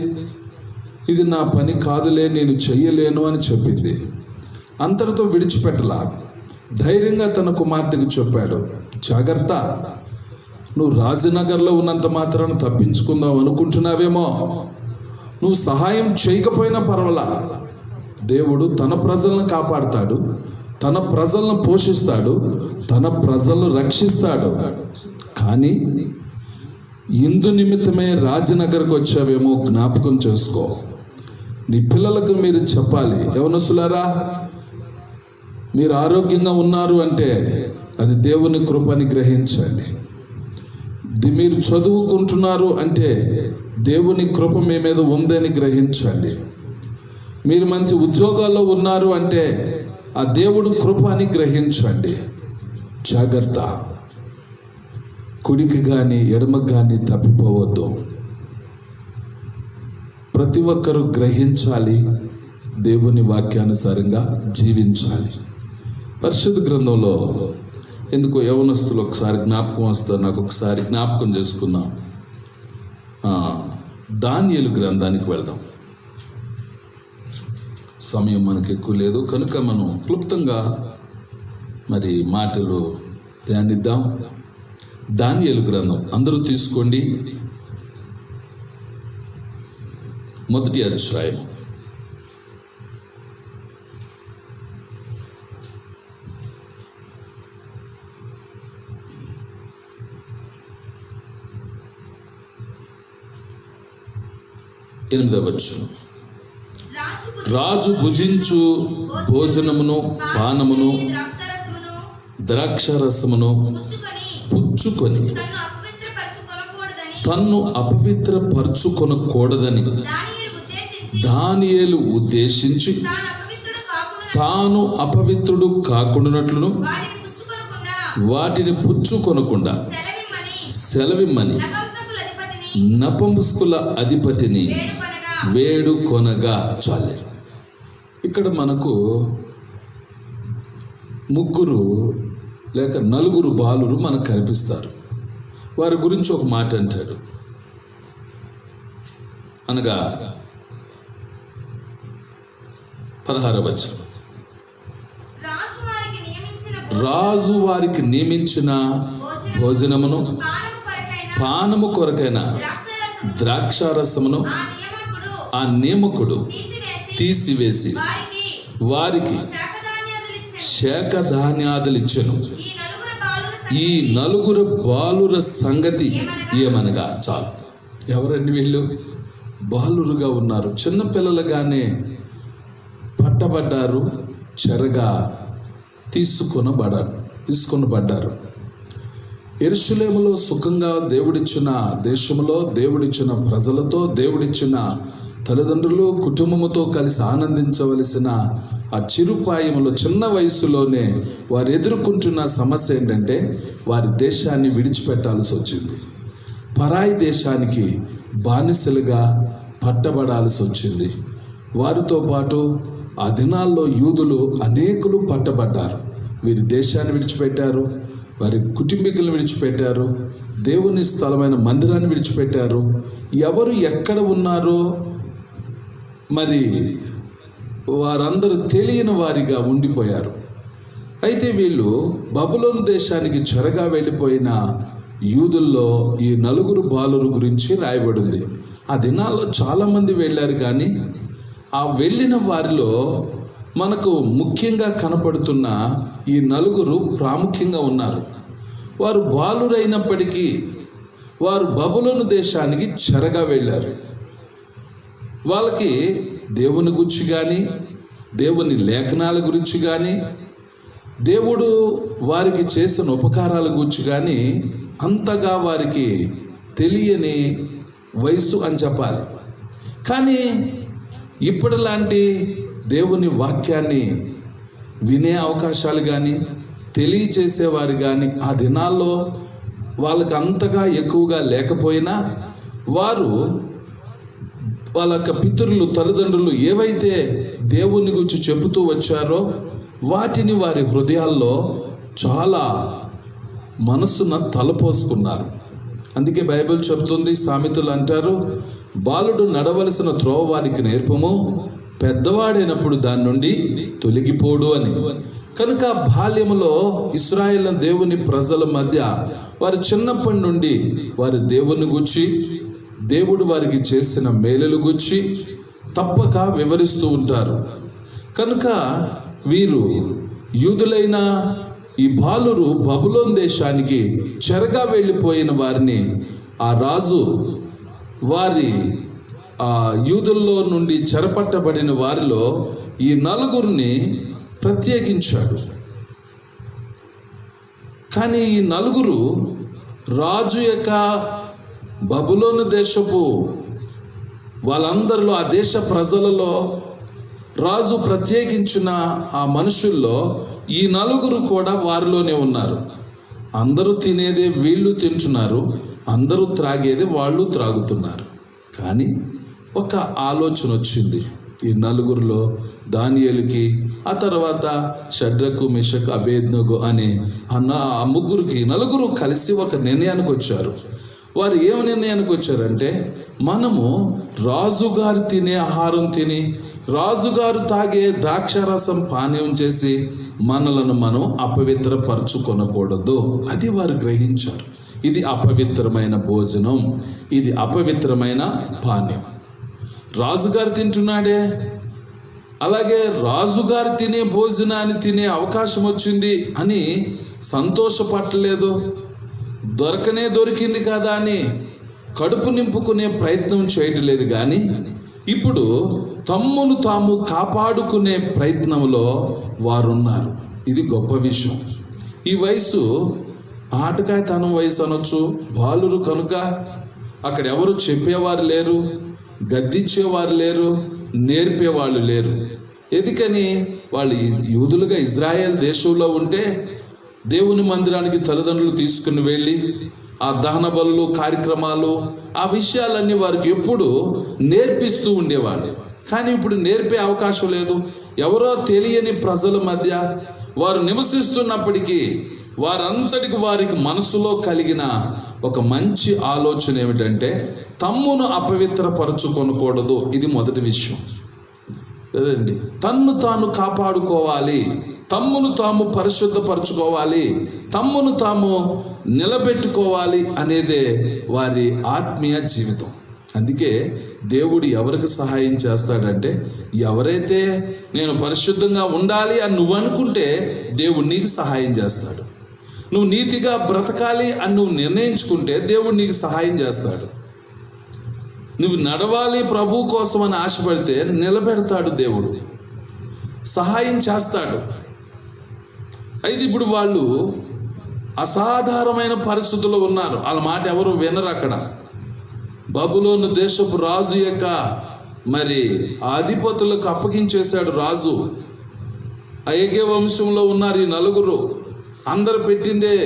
ఇది నా పని కాదులే, నేను చెయ్యలేను అని చెప్పింది. అంతటితో విడిచిపెట్టలా. ధైర్యంగా తన కుమార్తెకు చెప్పాడు, జాగ్రత్త, నువ్వు రాజనగర్లో ఉన్నంత మాత్రాన తప్పించుకుందాం అనుకుంటున్నావేమో. నువ్వు సహాయం చేయకపోయినా పర్వాలా, దేవుడు తన ప్రజలను కాపాడుతాడు, తన ప్రజలను పోషిస్తాడు, తన ప్రజలను రక్షిస్తాడు. కానీ ఇందు నిమిత్తమే రాజనగర్కి వచ్చావేమో జ్ఞాపకం చేసుకో. నీ పిల్లలకు మీరు చెప్పాలి, యవనస్తులారా, మీరు ఆరోగ్యంగా ఉన్నారు అంటే అది దేవుని కృపని గ్రహించండి. మీరు చదువుకుంటున్నారు అంటే దేవుని కృప మీ మీద ఉందని గ్రహించండి. మీరు మంచి ఉద్యోగాల్లో ఉన్నారు అంటే ఆ దేవుడి కృప అని గ్రహించండి. జాగ్రత్త, కుడికి కానీ ఎడమకు కానీ తప్పిపోవద్దు. ప్రతి ఒక్కరూ గ్రహించాలి, దేవుని వాక్యానుసారంగా జీవించాలి. పరిశుద్ధ గ్రంథంలో ఎందుకో యవనస్తులు ఒకసారి జ్ఞాపకం వస్తారు, నాకు ఒకసారి జ్ఞాపకం చేసుకుందాం. దానియేలు గ్రంథానికి వెళ్దాం. సమయం మనకు ఎక్కువ లేదు కనుక మనం క్లుప్తంగా మరి మాటలు ధ్యానిద్దాం. దానియేలు గ్రంథం అందరూ తీసుకోండి. 1వ అధ్యాయం. ఎనిమిదవ వచనం. రాజు భుజించు భోజనమును పానమును ద్రాక్షరసమును పుచ్చుకొని తన్ను అపవిత్రపరచుకొనకూడదని దానియేలు ఉద్దేశించి తాను అపవిత్రుడు కాకుండానట్లును వాటిని పుచ్చుకొనకుండా సెలవిమ్మని నపుంసకుల అధిపతిని వేడుకొనగా. చాలే. ఇక్కడ మనకు ముగ్గురు లేక నలుగురు బాలురు మనకు కనిపిస్తారు. వారి గురించి ఒక మాట అంటాడు, అనగా 16వ వచనం, రాజు వారికి నియమించిన భోజనమును పానము కొరకైన ద్రాక్షారసమును ఆ నియమకుడు తీసివేసి వారికి శాఖధాన్యాదులు ఇచ్చెను. ఈ నలుగురు బాలుర సంగతి ఏమనగా. చాలు. ఎవరండి వీళ్ళు? బాలురుగా ఉన్నారు, చిన్నపిల్లలుగానే పట్టబడ్డారు, చెరగా తీసుకొనబడ్డారు. యెరూషలేములో సుఖంగా దేవుడిచ్చిన దేశంలో, దేవుడిచ్చిన ప్రజలతో, దేవుడిచ్చిన తల్లిదండ్రులు కుటుంబముతో కలిసి ఆనందించవలసిన ఆ చిరుపాయములో చిన్న వయసులోనే వారు ఎదుర్కొంటున్న సమస్య ఏంటంటే వారి దేశాన్ని విడిచిపెట్టాల్సి వచ్చింది. పరాయి దేశానికి బానిసలుగా పట్టబడాల్సి వచ్చింది. వారితో పాటు ఆ దినాల్లో యూదులు అనేకులు పట్టబడ్డారు. వీరి దేశాన్ని విడిచిపెట్టారు, వారి కుటుంబీకులను విడిచిపెట్టారు, దేవుని స్థలమైన మందిరాన్ని విడిచిపెట్టారు. ఎవరు ఎక్కడ ఉన్నారో మరి వారందరూ తెలియని వారిగా ఉండిపోయారు. అయితే వీళ్ళు బబులోను దేశానికి చెరగా వెళ్ళిపోయిన యూదుల్లో ఈ నలుగురు బాలురు గురించి రాయబడింది. ఆ దినాల్లో చాలామంది వెళ్ళారు, కానీ ఆ వెళ్ళిన వారిలో మనకు ముఖ్యంగా కనపడుతున్న ఈ నలుగురు ప్రాముఖ్యంగా ఉన్నారు. వారు బాలురైనప్పటికీ వారు బబులోను దేశానికి చెరగా వెళ్ళారు. వాళ్ళకి దేవుని గురించి కానీ, దేవుని లేఖనాల గురించి కానీ, దేవుడు వారికి చేసిన ఉపకారాల గురించి కానీ అంతగా వారికి తెలియని వయసు అని చెప్పాలి. కానీ ఇప్పటిలాంటి దేవుని వాక్యాన్ని వినే అవకాశాలు కానీ, తెలియచేసేవారు కానీ ఆ దినాల్లో వాళ్ళకి అంతగా ఎక్కువగా లేకపోయినా వారు వాళ్ళ యొక్క పితరులు, తల్లిదండ్రులు ఏవైతే దేవుని గురించి చెబుతూ వచ్చారో వాటిని వారి హృదయాల్లో చాలా మనస్సున తలపోసుకున్నారు. అందుకే బైబిల్ చెబుతుంది, సామెతలు అంటారు, బాలుడు నడవలసిన త్రోవ వారికి నేర్పము, పెద్దవాడైనప్పుడు దాని నుండి తొలగిపోడు అని. కనుక బాల్యములో ఇశ్రాయేలు దేవుని ప్రజల మధ్య వారు చిన్నప్పటి నుండి వారి దేవుని గూర్చి, దేవుడు వారికి చేసిన మేలుల గూర్చి తప్పక వివరిస్తూ ఉంటారు. కనుక వీరు యూదులైన ఈ బాలురు బబులోను దేశానికి చెరగా వెళ్ళిపోయిన వారిని ఆ రాజు వారి యూదుల్లో నుండి చెరపట్టబడిన వారిలో ఈ నలుగురిని ప్రత్యేకించాడు. కానీ ఈ నలుగురు రాజు యొక్క బబులోను దేశపు వాళ్ళందరిలో, ఆ దేశ ప్రజలలో రాజు ప్రత్యేకించిన ఆ మనుషుల్లో ఈ నలుగురు కూడా వారిలోనే ఉన్నారు. అందరూ తినేదే వీళ్ళు తింటున్నారు, అందరూ త్రాగేదే వాళ్ళు త్రాగుతున్నారు. కానీ ఒక ఆలోచన వచ్చింది ఈ నలుగురిలో, దానియేలుకి, ఆ తర్వాత షడ్రకు, మెషకు, అబేద్నెగో అనే ఆ ముగ్గురికి, నలుగురు కలిసి ఒక నిర్ణయానికి వచ్చారు. వారు ఏం నిర్ణయానికి వచ్చారంటే, మనము రాజుగారు తినే ఆహారం తిని, రాజుగారు తాగే ద్రాక్షారసం పానీయం చేసి మనలను మనం అపవిత్రపరచుకొనకూడదు. అది వారు గ్రహించారు. ఇది అపవిత్రమైన భోజనం, ఇది అపవిత్రమైన పానీయం. రాజుగారు తింటున్నాడే, అలాగే రాజుగారు తినే భోజనాన్ని తినే అవకాశం వచ్చింది అని సంతోషపడలేదు. దొరికింది కదా అని కడుపు నింపుకునే ప్రయత్నం చేయట్లేదు. కానీ ఇప్పుడు తమ్మును తాము కాపాడుకునే ప్రయత్నంలో వారున్నారు. ఇది గొప్ప విషయం. ఈ వయసు ఆటకాయతనం వయసు అనొచ్చు. బాలురు కనుక అక్కడ ఎవరు చెప్పేవారు లేరు, గద్దించేవారు లేరు, నేర్పేవాళ్ళు లేరు. ఎందుకని వాళ్ళు యూదులుగా ఇజ్రాయెల్ దేశంలో ఉంటే దేవుని మందిరానికి తల్లిదండ్రులు తీసుకుని వెళ్ళి ఆ దహన బలులు కార్యక్రమాలు ఆ విషయాలన్నీ వారికి ఎప్పుడు నేర్పిస్తూ ఉండేవాళ్ళు. కానీ ఇప్పుడు నేర్పే అవకాశం లేదు. ఎవరో తెలియని ప్రజల మధ్య వారు నివసిస్తున్నప్పటికీ వారంతటికి వారికి మనసులో కలిగిన ఒక మంచి ఆలోచన ఏమిటంటే తమ్మును అపవిత్రపరచుకొనకూడదు. ఇది మొదటి విషయం. కదండి, తన్ను తాను కాపాడుకోవాలి, తమ్మును తాము పరిశుద్ధపరచుకోవాలి, తమ్మును తాము నిలబెట్టుకోవాలి అనేదే వారి ఆత్మీయ జీవితం. అందుకే దేవుడు ఎవరికి సహాయం చేస్తాడంటే ఎవరైతే నేను పరిశుద్ధంగా ఉండాలి అని నువ్వు అనుకుంటే దేవుడు నీకు సహాయం చేస్తాడు. నువ్వు నీతిగా బ్రతకాలి అని నువ్వు నిర్ణయించుకుంటే దేవుడు నీకు సహాయం చేస్తాడు. నువ్వు నడవాలి ప్రభు కోసం అని ఆశపడితే నిలబెడతాడు, దేవుడు సహాయం చేస్తాడు. అయితే ఇప్పుడు వాళ్ళు అసాధారణమైన పరిస్థితుల్లో ఉన్నారు. వాళ్ళ మాట ఎవరు వినరు. అక్కడ బబులోను దేశపు రాజు యొక్క మరి అధిపతులకు అప్పగించేశాడు రాజు. అయగే వంశంలో ఉన్నారు ఈ నలుగురు. అందరూ పెట్టిందే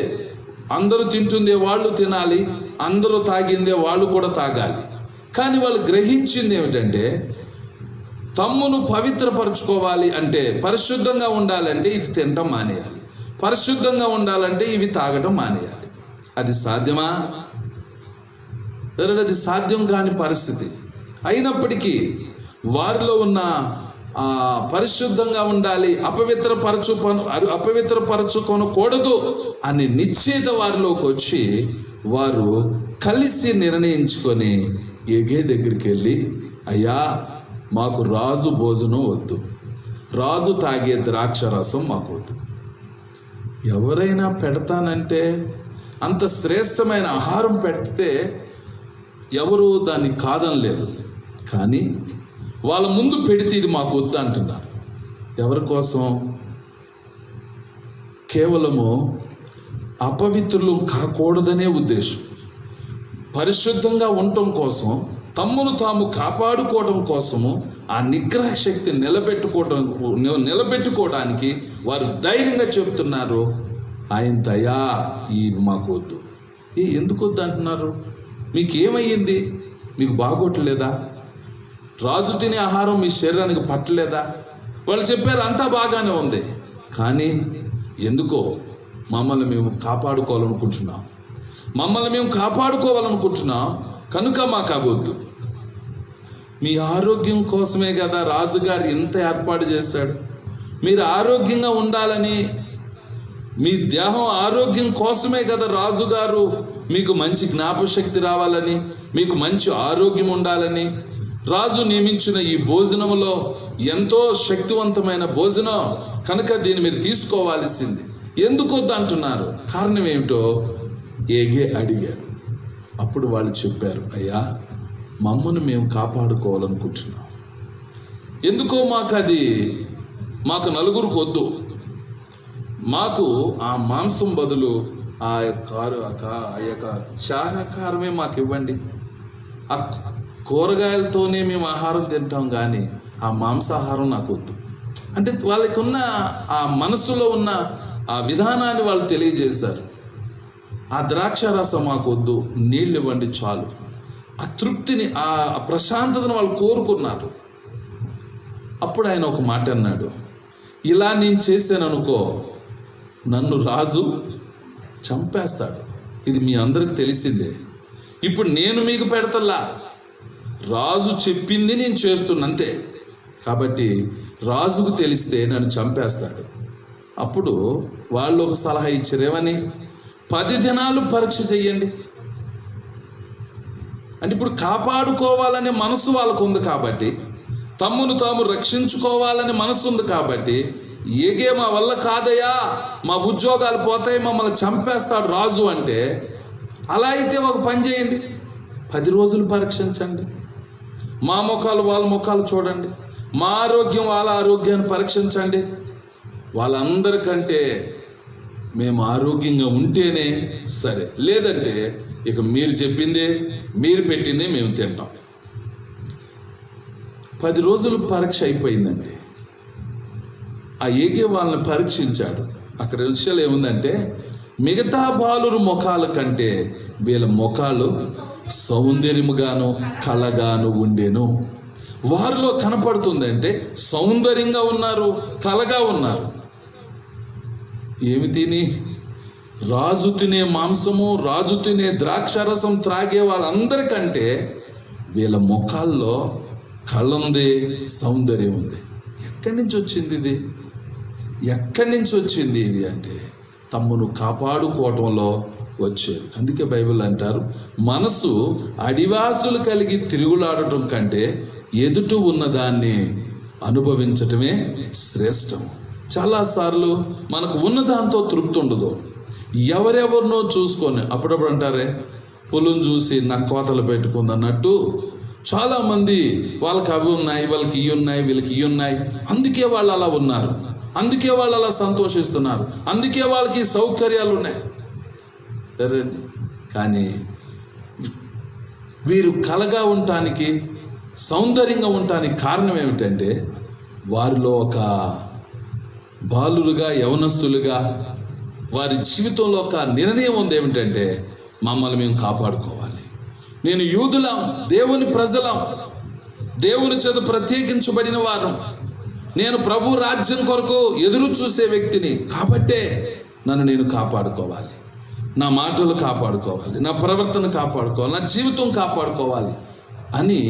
అందరూ తింటుందే వాళ్ళు తినాలి, అందరూ తాగిందే వాళ్ళు కూడా తాగాలి. కానీ వాళ్ళు గ్రహించింది ఏమిటంటే తమ్మును పవిత్రపరచుకోవాలి అంటే, పరిశుద్ధంగా ఉండాలంటే ఇది తినటం మానేయాలి, పరిశుద్ధంగా ఉండాలంటే ఇవి తాగటం మానేయాలి. అది సాధ్యమా? అది సాధ్యం కాని పరిస్థితి. అయినప్పటికీ వారిలో ఉన్న పరిశుద్ధంగా ఉండాలి, అపవిత్రపరచుకొనకూడదు అని నిశ్చయిత వారిలోకి వచ్చి వారు కలిసి నిర్ణయించుకొని ఏగే దగ్గరికి వెళ్ళి, అయ్యా మాకు రాజు భోజనం వద్దు, రాజు తాగే ద్రాక్ష రసం మాకు వద్దు. ఎవరైనా పెడతానంటే అంత శ్రేష్టమైన ఆహారం పెడితే ఎవరు దాన్ని కాదనలేరు. కానీ వాళ్ళ ముందు పెడితే ఇది మాకు వద్దు అంటున్నారు. ఎవరి కోసం? కేవలము అపవిత్రులు కాకూడదనే ఉద్దేశం, పరిశుద్ధంగా ఉండటం కోసం, తమ్మును తాము కాపాడుకోవడం కోసము ఆ నిగ్రహ శక్తి నిలబెట్టుకోవడానికి వారు ధైర్యంగా చెప్తున్నారు, ఆయనతయ్యా ఈ మాకు వద్దు. ఎందుకు వద్దు అంటున్నారు? మీకేమయ్యింది? మీకు బాగోట్లేదా? రాజు తినే ఆహారం మీ శరీరానికి పట్టలేదా? వాళ్ళు చెప్పారు అంతా బాగానే ఉంది, కానీ ఎందుకో మమ్మల్ని మేము కాపాడుకోవాలనుకుంటున్నాం కనుక మాకు అవద్దు. మీ ఆరోగ్యం కోసమే కదా రాజుగారు ఇంత ఏర్పాటు చేశాడు. మీరు ఆరోగ్యంగా ఉండాలని, మీ దేహం ఆరోగ్యం కోసమే కదా రాజుగారు మీకు మంచి జ్ఞాపశక్తి రావాలని, మీకు మంచి ఆరోగ్యం ఉండాలని రాజు నియమించిన ఈ భోజనంలో ఎంతో శక్తివంతమైన భోజనం కనుక దీన్ని మీరు తీసుకోవాల్సింది. ఎందుకు వద్దు అంటున్నారు? కారణం ఏమిటో ఏగే అడిగాడు. అప్పుడు వాళ్ళు చెప్పారు, అయ్యా మమ్మల్ని మేము కాపాడుకోవాలనుకుంటున్నాం, ఎందుకో మాకు నలుగురికి వద్దు, మాకు ఆ మాంసం బదులు ఆ యొక్క శాకాహారమే మాకు ఇవ్వండి, ఆ కూరగాయలతోనే మేము ఆహారం తింటాం, కానీ ఆ మాంసాహారం నాకు వద్దు. అంటే వాళ్ళకి ఉన్న ఆ మనసులో ఉన్న ఆ విధానాన్ని వాళ్ళు తెలియజేశారు. ఆ ద్రాక్ష రసం మాకు వద్దు, నీళ్ళు ఇవ్వండి చాలు. ఆ తృప్తిని, ఆ ప్రశాంతతను వాళ్ళు కోరుకున్నారు. అప్పుడు ఆయన ఒక మాట అన్నాడు, ఇలా నేను చేశాను అనుకో నన్ను రాజు చంపేస్తాడు. ఇది మీ అందరికి తెలిసిందే. ఇప్పుడు నేను మీకు పెడతల్లా, రాజు చెప్పింది నేను చేస్తున్నంతే. కాబట్టి రాజుకు తెలిస్తే నన్ను చంపేస్తాడు. అప్పుడు వాళ్ళు ఒక సలహా ఇచ్చారు, ఏమని? 10 దినాలు పరీక్ష చెయ్యండి. అంటే ఇప్పుడు కాపాడుకోవాలనే మనసు వాళ్ళకు ఉంది కాబట్టి, తమ్మును తాము రక్షించుకోవాలనే మనసు ఉంది కాబట్టి, ఏగే మా వల్ల కాదయ్యా, మా ఉద్యోగాలు పోతాయి, మమ్మల్ని చంపేస్తాడు రాజు అంటే, అలా అయితే ఒక పని చేయండి, 10 రోజులు పరీక్షించండి, మా ముఖాలు వాళ్ళ ముఖాలు చూడండి, మా ఆరోగ్యం వాళ్ళ ఆరోగ్యాన్ని పరీక్షించండి. వాళ్ళందరికంటే మేము ఆరోగ్యంగా ఉంటేనే సరే, లేదంటే ఇక మీరు చెప్పిందే మీరు పెట్టిందే మేము తింటాం. 10 రోజులు పరీక్ష అయిపోయిందండి. ఆ ఏగే వాళ్ళని పరీక్షించాడు. అక్కడ విషయాలు ఏముందంటే, మిగతా బాలురు ముఖాల కంటే వీళ్ళ ముఖాలు సౌందర్యముగాను కళగాను ఉండేను. వారిలో కనపడుతుందంటే సౌందర్యంగా ఉన్నారు, కళగా ఉన్నారు. ఏమి తిని? రాజు తినే మాంసము, రాజు తినే ద్రాక్షరసం త్రాగే వాళ్ళందరికంటే వీళ్ళ ముఖాల్లో కళ ఉంది, సౌందర్యం ఉంది. ఎక్కడి నుంచి వచ్చింది ఇది? ఎక్కడి నుంచి వచ్చింది ఇది అంటే తమ్మును కాపాడుకోవటంలో వచ్చేది. అందుకే బైబిల్ అంటారు, మనసు అడివాసులు కలిగి తిరుగులాడటం కంటే ఎదుట ఉన్నదాన్ని అనుభవించటమే శ్రేష్టం. చాలాసార్లు మనకు ఉన్నదాంతో తృప్తి ఉండదు. ఎవరెవరినో చూసుకొని అప్పుడప్పుడు అంటారే, పొలం చూసి నక్కోతలు పెట్టుకుంది అన్నట్టు చాలామంది వాళ్ళకి అవి ఉన్నాయి, వాళ్ళకి ఇవి ఉన్నాయి, వీళ్ళకి ఇవి ఉన్నాయి, అందుకే వాళ్ళు అలా ఉన్నారు, అందుకే వాళ్ళు అలా సంతోషిస్తున్నారు, అందుకే వాళ్ళకి సౌకర్యాలు ఉన్నాయి. కానీ వీరు కలగా ఉండటానికి, సౌందర్యంగా ఉండటానికి కారణం ఏమిటంటే, వారిలో ఒక బాలురుగా, యవనస్తులుగా వారి జీవితంలో ఒక నిర్ణయం ఉంది. ఏమిటంటే, మమ్మల్ని మేము కాపాడుకోవాలి. నేను యూదులం, దేవుని ప్రజలం, దేవుని చేత ప్రత్యేకించబడిన వారు, నేను ప్రభు రాజ్యం కొరకు ఎదురు చూసే వ్యక్తిని, కాబట్టే నన్ను నేను కాపాడుకోవాలి, నా మాటలు కాపాడుకోవాలి, నా ప్రవర్తన కాపాడుకోవాలి, నా జీవితం కాపాడుకోవాలి అని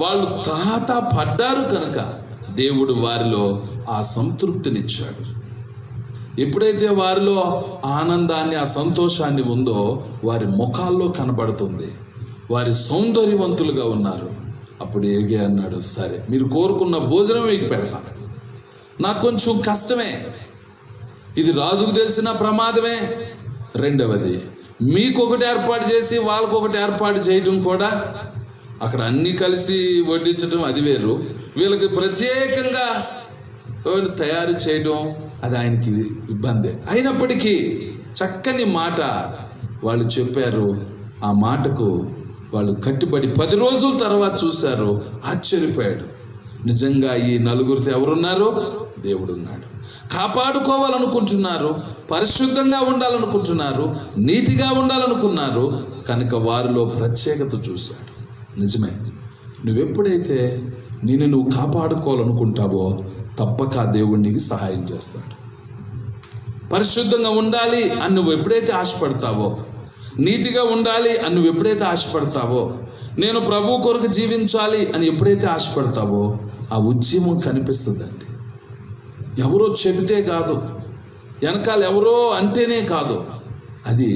వాళ్ళు తాత పడ్డారు కనుక దేవుడు వారిలో ఆ సంతృప్తినిచ్చాడు. ఎప్పుడైతే వారిలో ఆనందాన్ని, ఆ సంతోషాన్ని ఉందో వారి ముఖాల్లో కనబడుతుంది, వారి సౌందర్యవంతులుగా ఉన్నారు. అప్పుడు ఏగే అన్నాడు, సరే మీరు కోరుకున్న భోజనం మీకు పెడతాను, నాకు కొంచెం కష్టమే, ఇది రాజుకు తెలిసిన ప్రమాదమే. రెండవది, మీకు ఒకటి ఏర్పాటు చేసి వాళ్ళకు ఒకటి ఏర్పాటు చేయటం కూడా, అక్కడ అన్నీ కలిసి వడ్డించడం అది వేరు, వీళ్ళకి ప్రత్యేకంగా తయారు చేయడం అది ఆయనకి ఇబ్బంది. అయినప్పటికీ చక్కని మాట వాళ్ళు చెప్పారు. ఆ మాటకు వాళ్ళు కట్టుబడి 10 రోజుల తర్వాత చూశారు, ఆశ్చర్యపోయాడు. నిజంగా ఈ నలుగురితో ఎవరున్నారు? దేవుడు ఉన్నాడు. కాపాడుకోవాలనుకుంటున్నారు, పరిశుద్ధంగా ఉండాలనుకుంటున్నారు, నీతిగా ఉండాలనుకున్నారు కనుక వారిలో ప్రత్యేకత చూశాడు. నిజమే, నువ్వెప్పుడైతే నువ్వు కాపాడుకోవాలనుకుంటావో తప్పక దేవుడు నీకు సహాయం చేస్తాడు. పరిశుద్ధంగా ఉండాలి అని నువ్వు ఎప్పుడైతే ఆశపడతావో, నీతిగా ఉండాలి అని నువ్వు ఎప్పుడైతే ఆశపడతావో, నేను ప్రభు కొరకు జీవించాలి అని ఎప్పుడైతే ఆశపడతావో ఆ ఉద్యమం కనిపిస్తుందండి. ఎవరో చెబితే కాదు, వెనకాల ఎవరో అంటేనే కాదు, అది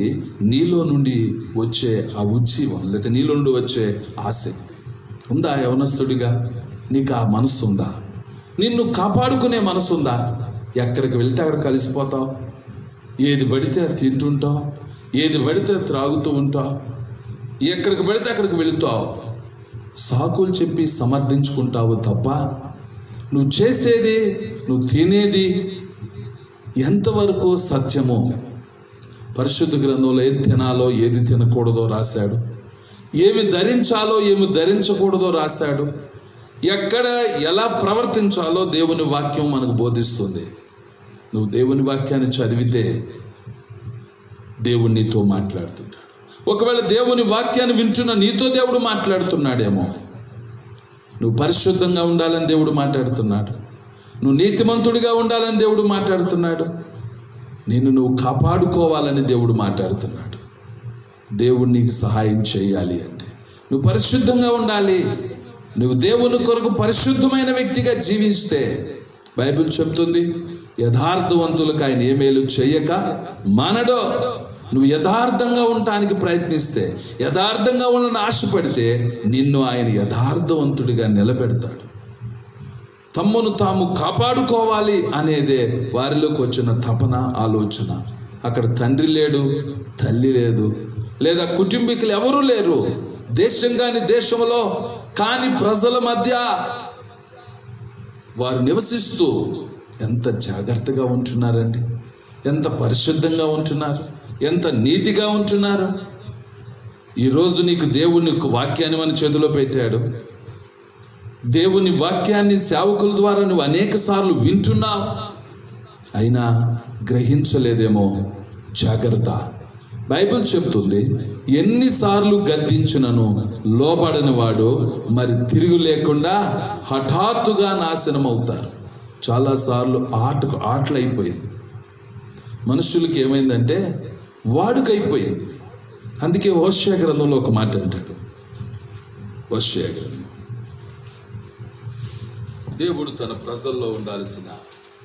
నీలో నుండి వచ్చే ఆ ఉద్యమం, లేక నీలో నుండి వచ్చే ఆసక్తి ఉందా? యవనస్తుడిగా నీకు ఆ మనసు ఉందా? నిన్ను కాపాడుకునే మనసు ఉందా? ఎక్కడికి వెళ్తే అక్కడ కలిసిపోతావు, ఏది పడితే అది తింటుంటావు, ఏది పడితే త్రాగుతూ ఉంటావు, ఎక్కడికి పడితే అక్కడికి వెళుతావు, సాకులు చెప్పి సమర్థించుకుంటావు తప్ప నువ్వు చేసేది, నువ్వు తినేది ఎంతవరకు సత్యమో పరిశుద్ధ గ్రంథంలో ఏది తినాలో ఏది తినకూడదో రాశాడు, ఏమి ధరించాలో ఏమి ధరించకూడదో రాశాడు, ఎక్కడ ఎలా ప్రవర్తించాలో దేవుని వాక్యం మనకు బోధిస్తుంది. నువ్వు దేవుని వాక్యాన్ని చదివితే దేవుడు నీతో మాట్లాడుతున్నాడు. ఒకవేళ దేవుని వాక్యాన్ని వింటున్న నీతో దేవుడు మాట్లాడుతున్నాడేమో. నువ్వు పరిశుద్ధంగా ఉండాలని దేవుడు మాట్లాడుతున్నాడు, నువ్వు నీతిమంతుడిగా ఉండాలని దేవుడు మాట్లాడుతున్నాడు, నువ్వు కాపాడుకోవాలని దేవుడు మాట్లాడుతున్నాడు. దేవుడు నీకు సహాయం చేయాలి అంటే నువ్వు పరిశుద్ధంగా ఉండాలి. నువ్వు దేవుని కొరకు పరిశుద్ధమైన వ్యక్తిగా జీవిస్తే బైబిల్ చెప్తుంది, యథార్థవంతులకు ఆయన ఏ మేలు చేయక మానడో. నువ్వు యథార్థంగా ఉండటానికి ప్రయత్నిస్తే, యథార్థంగా ఉండని ఆశపడితే నిన్ను ఆయన యథార్థవంతుడిగా నిలబెడతాడు. తమ్మును తాము కాపాడుకోవాలి అనేదే వారిలోకి వచ్చిన తపన, ఆలోచన. అక్కడ తండ్రి లేడు, తల్లి లేదు, లేదా కుటుంబీకులు ఎవరూ లేరు. దేశం కాని దేశంలో కాని ప్రజల మధ్య వారు నివసిస్తూ ఎంత జాగ్రత్తగా ఉంటున్నారండి, ఎంత పరిశుద్ధంగా ఉంటున్నారు, ఎంత నీతిగా ఉంటున్నారు. ఈరోజు నీకు దేవుని వాక్యాన్ని మన చేతిలో పెట్టాడు. దేవుని వాక్యాన్ని సేవకుల ద్వారా నువ్వు అనేక సార్లు వింటున్నావు, అయినా గ్రహించలేదేమో. జాగ్రత్త. బైబిల్ చెప్తుంది, ఎన్నిసార్లు గద్దించినను లోబడని వాడు మరి తిరుగు లేకుండా హఠాత్తుగా నాశనం అవుతారు. చాలాసార్లు ఆటలైపోయింది. మనుషులకి ఏమైందంటే వాడుకైపోయింది. అందుకే హోషేయ గ్రంథంలో ఒక మాట అంటాడు. హోషేయ గ్రంథం, దేవుడు తన ప్రజల్లో ఉండాల్సిన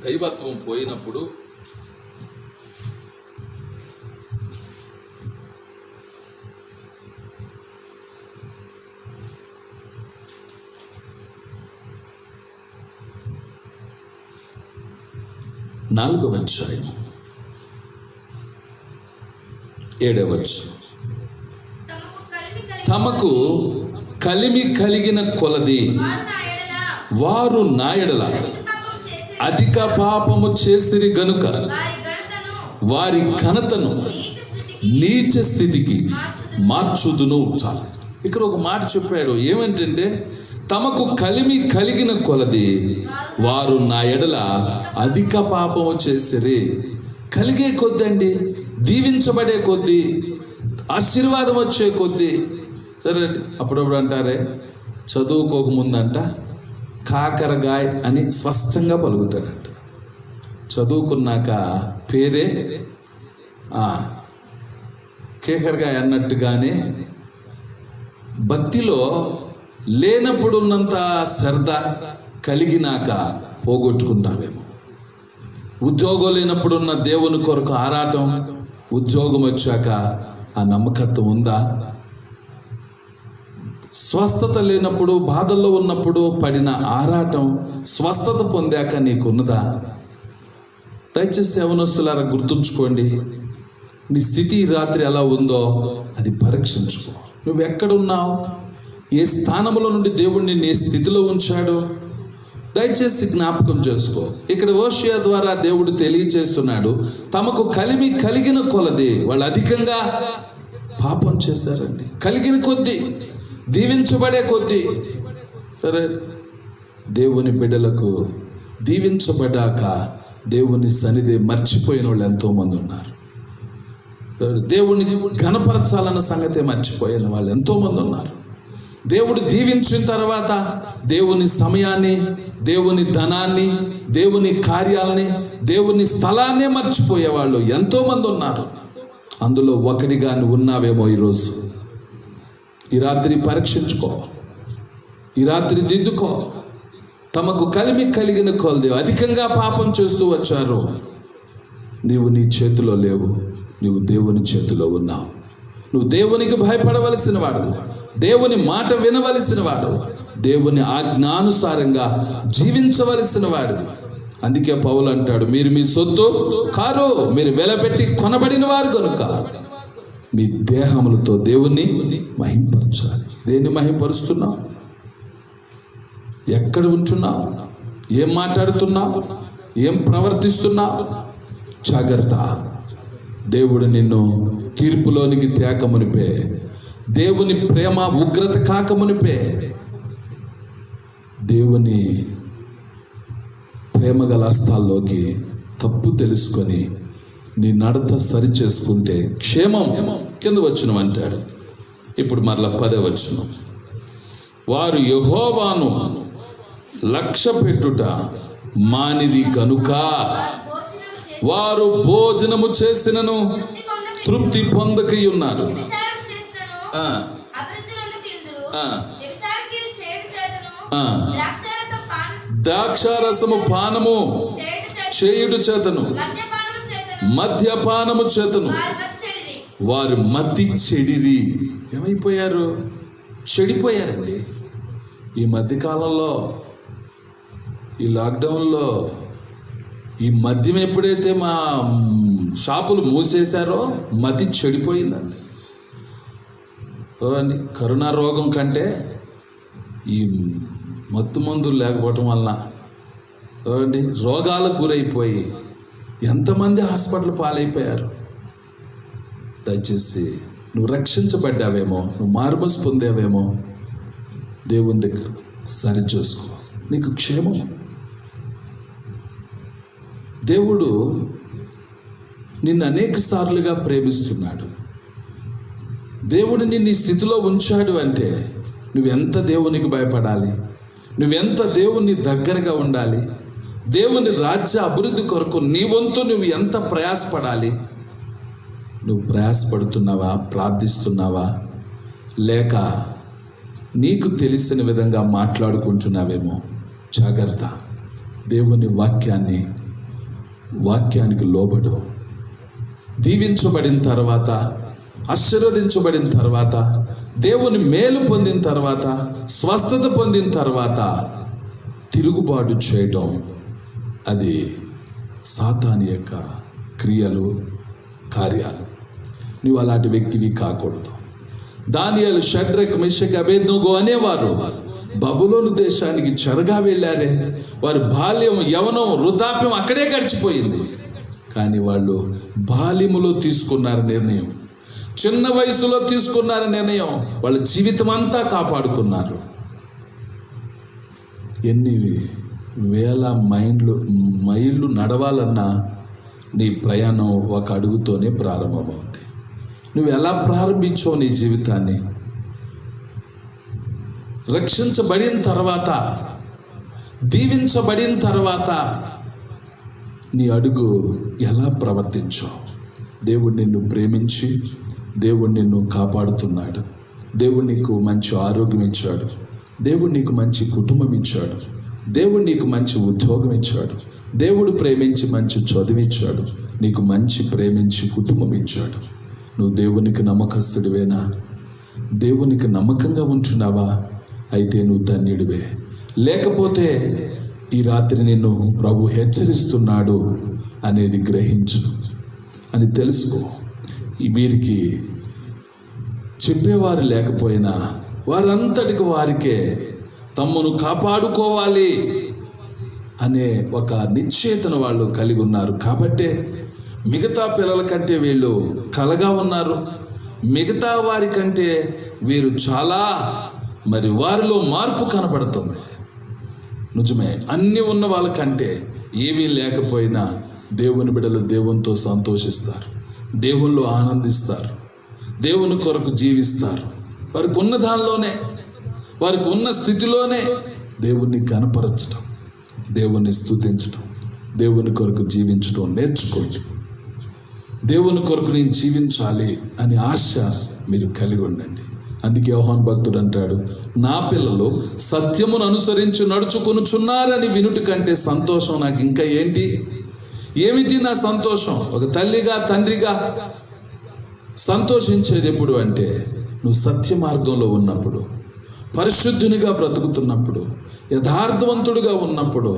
దైవత్వం పోయినప్పుడు నాలుగవ అధ్యాయం 7వ వచనం, తమకు కలిమి కలిగిన కొలది వారు నా ఎడల అధిక పాపము చేసిరి గనుక వారి ఘనతను నీచ స్థితికి మార్చుదును. చాలు. ఇక్కడ ఒక మాట చెప్పాడు, ఏమంటే తమకు కలిమి కలిగిన కొలది వారు నా ఎడల అధిక పాపము చేసిరి. కలిగే కొద్ది అండి, దీవించబడే కొద్దీ, ఆశీర్వాదం వచ్చే కొద్దీ. సరే, అప్పుడప్పుడు అంటారే, చదువుకోకముందంట కాకరగాయ అని స్పష్టంగా పలుకుతాడంట. చదువుకున్నాక పేరే కేకరగాయ అన్నట్టుగానే భక్తిలో లేనప్పుడున్నంత శ్రద్ధ కలిగినాక పోగొట్టుకుంటామేమో. ఉద్యోగం లేనప్పుడున్న దేవుని కొరకు ఆరాటం, ఉద్యోగం వచ్చాక ఆ నమ్మకత్వం ఉందా? స్వస్థత లేనప్పుడు, బాధల్లో ఉన్నప్పుడు పడిన ఆరాటం స్వస్థత పొందాక నీకున్నదా? దయచేసి యవనస్తులారా గుర్తుంచుకోండి, నీ స్థితి రాత్రి ఎలా ఉందో అది పరీక్షించుకో. నువ్వు ఎక్కడున్నావు? ఏ స్థానంలో నుండి దేవుడిని నీ స్థితిలో ఉంచాడు? దయచేసి జ్ఞాపకం చేసుకో. ఇక్కడ హోషేయ ద్వారా దేవుడు తెలియచేస్తున్నాడు, తమకు కలిమి కలిగిన కొలది వాళ్ళు అధికంగా పాపం చేశారండి. కలిగిన కొద్దీ, దీవించబడే కొద్దీ. సరే, దేవుని బిడ్డలకు దీవించబడ్డాక దేవుని సన్నిధి మర్చిపోయిన వాళ్ళు ఎంతోమంది ఉన్నారు. దేవుని ఘనపరచాలన్న సంగతే మర్చిపోయిన వాళ్ళు ఎంతోమంది ఉన్నారు. దేవుడు దీవించిన తర్వాత దేవుని సమయాన్ని, దేవుని ధనాన్ని, దేవుని కార్యాలని, దేవుని స్థలాన్నే మర్చిపోయేవాళ్ళు ఎంతోమంది ఉన్నారు. అందులో ఒకటిగా నువ్వు ఉన్నావేమో. ఈరోజు ఈ రాత్రి పరీక్షించుకో, ఈ రాత్రి దిద్దుకో. తమకు కలిమి కలిగిన కొలది అధికంగా పాపం చేస్తూ వచ్చారు. నీవు నీ చేతిలో లేవు, నీవు దేవుని చేతిలో ఉన్నావు. నువ్వు దేవునికి భయపడవలసిన వాడు, దేవుని మాట వినవలసిన వాడు, దేవుని ఆజ్ఞానుసారంగా జీవించవలసిన వాడు. అందుకే పౌలు అంటాడు, మీరు మీ సొత్తు కారు, మీరు వెలపెట్టి కొనబడిన వారు కనుక మీ దేహములతో దేవుణ్ణి మహింపరచాలి. దేన్ని మహింపరుస్తున్నావు? ఎక్కడ ఉంటున్నావు? ఏం మాట్లాడుతున్నావు? ఏం ప్రవర్తిస్తున్నావు? జాగ్రత్త. దేవుడు నిన్ను తీర్పులోనికి తేకమునిపే, దేవుని ప్రేమ ఉగ్రత కాకమునిపే, దేవుని ప్రేమ గల హస్తాల్లోకి తప్పు తెలుసుకొని నీ నడత సరి చేసుకుంటే క్షేమం. కింద వచనం అంటాడు. ఇప్పుడు మరలా 10వ వచనం, వారు యెహోవాను లక్ష్య పెట్టుట మానిది గనుక వారు భోజనము చేసినను తృప్తి పొందకై ఉన్నారు. ద్రాక్షారసము పానము చేయుడు చేతను, మద్యపానము చేతను వారు మతి చెడిరి. ఏమైపోయారు? చెడిపోయారండి. ఈ మధ్యకాలంలో, ఈ లాక్డౌన్లో ఈ మద్యం ఎప్పుడైతే మా షాపులు మూసేశారో మతి చెడిపోయిందండి. కరోనా రోగం కంటే ఈ మత్తు మందులు లేకపోవటం వలన ఏమండి రోగాలకు గురైపోయి ఎంతమంది హాస్పిటల్ పాలైపోయారు. దయచేసి నువ్వు రక్షించబడ్డావేమో, నువ్వు మార్మస్ పొందావేమో, దేవుని దగ్గర సరి చూసుకో, నీకు క్షేమం. దేవుడు నిన్ను అనేక సార్లుగా ప్రేమిస్తున్నాడు. దేవుడు నిన్ను ఈ స్థితిలో ఉంచాడు అంటే నువ్వెంత దేవునికి భయపడాలి, నువ్వెంత దేవుని దగ్గరగా ఉండాలి, దేవుని రాజ్య అభివృద్ధి కొరకు నీ వంతు నువ్వు ఎంత ప్రయాసపడాలి. నువ్వు ప్రయాసపడుతున్నావా, ప్రార్థిస్తున్నావా, లేక నీకు తెలిసిన విధంగా మాట్లాడుకుంటున్నావేమో? జాగ్రత్త. దేవుని వాక్యానికి లోబడు. దీవించబడిన తర్వాత, ఆశీర్వదించబడిన తర్వాత, దేవుని మేలు పొందిన తర్వాత, స్వస్థత పొందిన తర్వాత తిరుగుబాటు చేయడం అది సాతాను యొక్క క్రియలు, కార్యాలు. నువ్వు అలాంటి వ్యక్తివి కాకూడదు. దానియేలు, షడ్రక్, మెషక్, అబేద్నెగో అనేవారు బబులోను దేశానికి చెరగా వెళ్ళారే. వారి బాల్యం, యవనం, వృద్ధాప్యం అక్కడే గడిచిపోయింది. కానీ వాళ్ళు బాల్యములో తీసుకున్నారు నిర్ణయం, చిన్న వయసులో తీసుకున్నారు నిర్ణయం, వాళ్ళ జీవితం అంతా కాపాడుకున్నారు. ఎన్ని వేల మైళ్ళు నడవాలన్నా నీ ప్రయాణం ఒక అడుగుతోనే ప్రారంభమవుతుంది. నువ్వు ఎలా ప్రారంభించావు నీ జీవితాన్ని? రక్షించబడిన తర్వాత, దీవించబడిన తర్వాత నీ అడుగు ఎలా ప్రవర్తించావు? దేవుడు నిన్ను ప్రేమించి దేవుడు నిన్ను కాపాడుతున్నాడు. దేవుడు నీకు మంచి ఆరోగ్యం ఇచ్చాడు. దేవుడు నీకు మంచి కుటుంబం ఇచ్చాడు. దేవుడు నీకు మంచి ఉద్యోగం ఇచ్చాడు. దేవుడు ప్రేమించి మంచి చదువు ఇచ్చాడు. నీకు మంచి ప్రేమించి కుటుంబం ఇచ్చాడు. నువ్వు దేవునికి నమ్మకస్తుడివేనా? దేవునికి నమ్మకంగా ఉంటున్నావా? అయితే నువ్వు ధన్యుడివే. లేకపోతే ఈ రాత్రి నిన్ను ప్రభు హెచ్చరిస్తున్నాడు అనేది గ్రహించు, అని తెలుసుకో. వీరికి చెప్పేవారు లేకపోయినా వారంతటికి వారికే తమ్మును కాపాడుకోవాలి అనే ఒక నిశ్చయితను వాళ్ళు కలిగి ఉన్నారు. కాబట్టే మిగతా పిల్లల కంటే వీళ్ళు కలగా ఉన్నారు. మిగతా వారి కంటే వీరు చాలా వారిలో మార్పు కనబడుతుంది. నిజమే, అన్నీ ఉన్న వాళ్ళకంటే ఏమీ లేకపోయినా దేవుని బిడ్డలు దేవునితో సంతోషిస్తారు, దేవునిలో ఆనందిస్తారు, దేవుని కొరకు జీవిస్తారు. వారికి ఉన్న దానిలోనే, వారికి ఉన్న స్థితిలోనే దేవుణ్ణి కనపరచడం, దేవుణ్ణి స్తుతించడం, దేవుని కొరకు జీవించడం నేర్చుకోవచ్చు. దేవుని కొరకు నేను జీవించాలి అనే ఆశ మీరు కలిగి ఉండండి. అందుకే యోహాను భక్తుడు అంటాడు, నా పిల్లలు సత్యమును అనుసరించి నడుచుకొనుచున్నారని వినుటి కంటే సంతోషం నాకు ఇంకా ఏంటి? ఏమిటి నా సంతోషం? ఒక తల్లిగా, తండ్రిగా సంతోషించేది ఎప్పుడు అంటే నువ్వు సత్య మార్గంలో ఉన్నప్పుడు, పరిశుద్ధునిగా బ్రతుకుతున్నప్పుడు, యథార్థవంతుడిగా ఉన్నప్పుడు